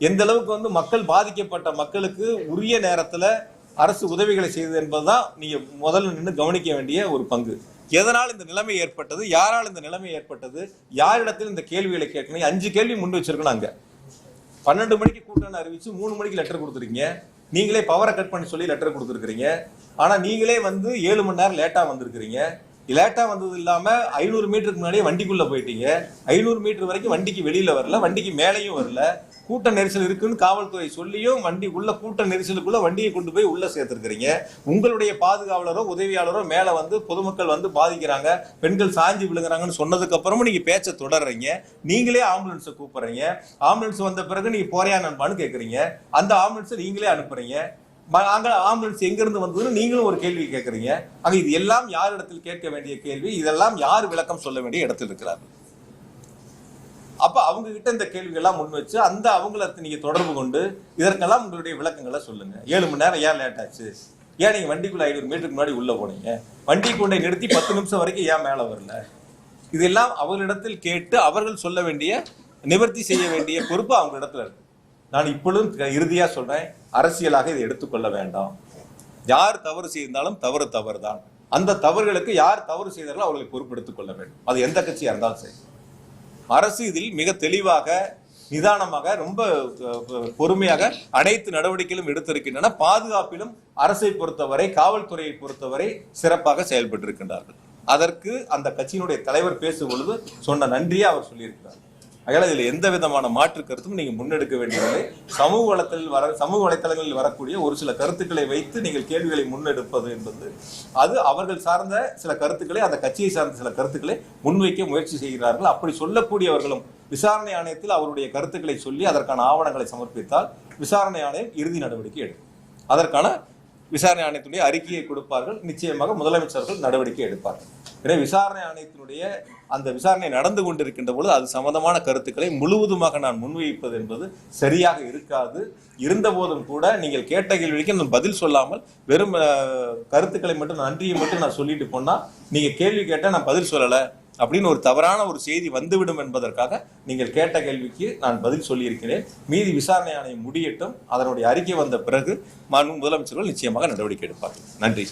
எந்த அளவுக்கு வந்து மக்கள் பாதிக்கப்பட்ட மக்களுக்கு உரிய நேரத்துல அரசு உதவிகளை செய்தது என்பதுதான் நீங்க முதல்ல நின்று கவனிக்க வேண்டிய ஒரு பங்கு. எதனால் இந்த நிலைமை ஏற்பட்டது, யாரால் இந்த நிலைமை ஏற்பட்டது, யாரிடத்தில் இந்த கேள்விகளை கேட்கணும். 5 கேள்வி முன் வச்சிருக்கணும். அங்க 12 மணிக்கு கூட்டம் அறிவிச்சு 3 மணிக்கு லெட்டர் கொடுத்துருக்கீங்க. நீங்களே பவரை கட் பண்ணி சொல்லி லெட்டர் கொடுத்துருக்கீங்க. ஆனா நீங்களே வந்து 7 மணி நேரம் லேட்டா வந்திருக்கிறீங்க. லேட்டா வந்தது இல்லாம 500 மீட்டருக்கு முன்னாடியே வண்டிக்குள்ள போயிட்டீங்க. 500 மீட்டர் வரைக்கும் வண்டிக்கு வெளியில வரல, வண்டிக்கு மேலேயும் வரல. கூட்ட நெரிசல் இருக்குன்னு காவல்துறை சொல்லியும் வண்டி உள்ள கூட்ட நெரிசலுக்குள்ள வண்டியை கொண்டு போய் உள்ள சேர்த்திருக்கிறீங்க. உங்களுடைய பாதுகாவலரோ உதவியாளரோ மேல வந்து பொதுமக்கள் வந்து பாதிக்கிறாங்க, பெண்கள் சாஞ்சி விழுங்குறாங்கன்னு சொன்னதுக்கு அப்புறமும் நீங்க பேச்ச தொடர்றீங்க. நீங்களே ஆம்புலன்ஸை கூப்பிடுறீங்க. ஆம்புலன்ஸ் வந்த பிறகு நீங்க போறியா நண்பான்னு கேட்கறீங்க. அந்த ஆம்புலன்ஸை நீங்களே அனுப்புறீங்க. அங்க ஆம்புலன்ஸ் எங்க இருந்து வந்ததுன்னு நீங்களும் ஒரு கேள்வி கேட்கறீங்க. ஆக இது எல்லாம் யார் இடத்தில் கேட்க வேண்டிய கேள்வி, இதெல்லாம் யார் விளக்கம் சொல்ல வேண்டிய இடத்தில் இருக்கிறார்கள். அப்ப அவங்க கிட்ட இந்த கேள்விகள்லாம் முன் வச்சு அந்த அவங்கள நீங்க தொடர்பு கொண்டு இதற்கெல்லாம் உங்களுடைய விளக்கங்களை சொல்லுங்க. 7 மணி நேரம் ஏன் லேட் ஆச்சு, ஏன் நீங்க வண்டிக்குள்ள 500 மீட்டருக்கு முன்னாடி உள்ள போனீங்க, வண்டி கொண்டை நிறுத்தி 10 நிமிஷம் வரைக்கும் ஏன் மேல வரல, இதெல்லாம் அவர்களிடத்தில் கேட்டு அவர்கள் சொல்ல வேண்டிய நிவர்த்தி செய்ய வேண்டிய பொறுப்பு அவங்க இடத்துல இருக்கு. நான் இப்பொழுதும் இறுதியா சொல்றேன், அரசியலாக இதை எடுத்துக்கொள்ள வேண்டாம். யார் தவறு செய்தாலும் தவறு தான். அந்த தவறுகளுக்கு யார் தவறு செய்தாலும் அவர்களை பொறுப்பெடுத்துக் கொள்ள வேண்டும். அது எந்த கட்சியா இருந்தாலும் சரி. அரசு இதில் மிக தெளிவாக நிதானமாக ரொம்ப பொறுமையாக அனைத்து நடவடிக்கைகளும் எடுத்திருக்கின்றன. பாதுகாப்பிலும் அரசை பொறுத்தவரை காவல்துறையை பொறுத்தவரை சிறப்பாக செயல்பட்டு இருக்கின்றார்கள். அதற்கு அந்த கட்சியினுடைய தலைவர் பேசும் பொழுது சொன்ன நன்றியை அவர் சொல்லியிருக்கிறார். அதனால இதில் எந்த விதமான மாற்று கருத்தும் நீங்க முன்னெடுக்க வேண்டியதில்லை. சமூக வலைத்தளங்களில் வரக்கூடிய ஒரு சில கருத்துக்களை வைத்து நீங்கள் கேள்விகளை முன்னெடுப்பது என்பது அது அவர்கள் சார்ந்த சில கருத்துக்களை, அந்த கட்சியை சார்ந்த சில கருத்துக்களை முன்வைக்க முயற்சி செய்கிறார்கள். அப்படி சொல்லக்கூடியவர்களும் விசாரணை ஆணையத்தில் அவருடைய கருத்துக்களை சொல்லி அதற்கான ஆவணங்களை சமர்ப்பித்தால் விசாரணை ஆணையம் இறுதி நடவடிக்கை எடுக்கும். அதற்கான விசாரணை ஆணையத்துடைய அறிக்கையை கொடுப்பார்கள். நிச்சயமாக முதலமைச்சர்கள் நடவடிக்கை எடுப்பார்கள். எனவே விசாரணை ஆணையத்தினுடைய அந்த விசாரணை நடந்து கொண்டிருக்கின்ற பொழுது அது சம்பந்தமான கருத்துக்களை முழுவதுமாக நான் முன்வைப்பது என்பது சரியாக இருக்காது. இருந்த போதும் கூட நீங்கள் கேட்ட கேள்விக்கு நான் பதில் சொல்லாமல் வெறும் கருத்துக்களை மட்டும் நன்றியை மட்டும் நான் சொல்லிட்டு போனா நீங்க கேள்வி கேட்டா நான் பதில் சொல்லலை அப்படின்னு ஒரு தவறான ஒரு செய்தி வந்துவிடும் என்பதற்காக நீங்கள் கேட்ட கேள்விக்கு நான் பதில் சொல்லியிருக்கிறேன். மீதி விசாரணை ஆணையம் முடியட்டும். அதனுடைய அறிக்கை வந்த பிறகு முதலமைச்சர்கள் நிச்சயமாக நடவடிக்கை எடுப்பார்கள். நன்றி.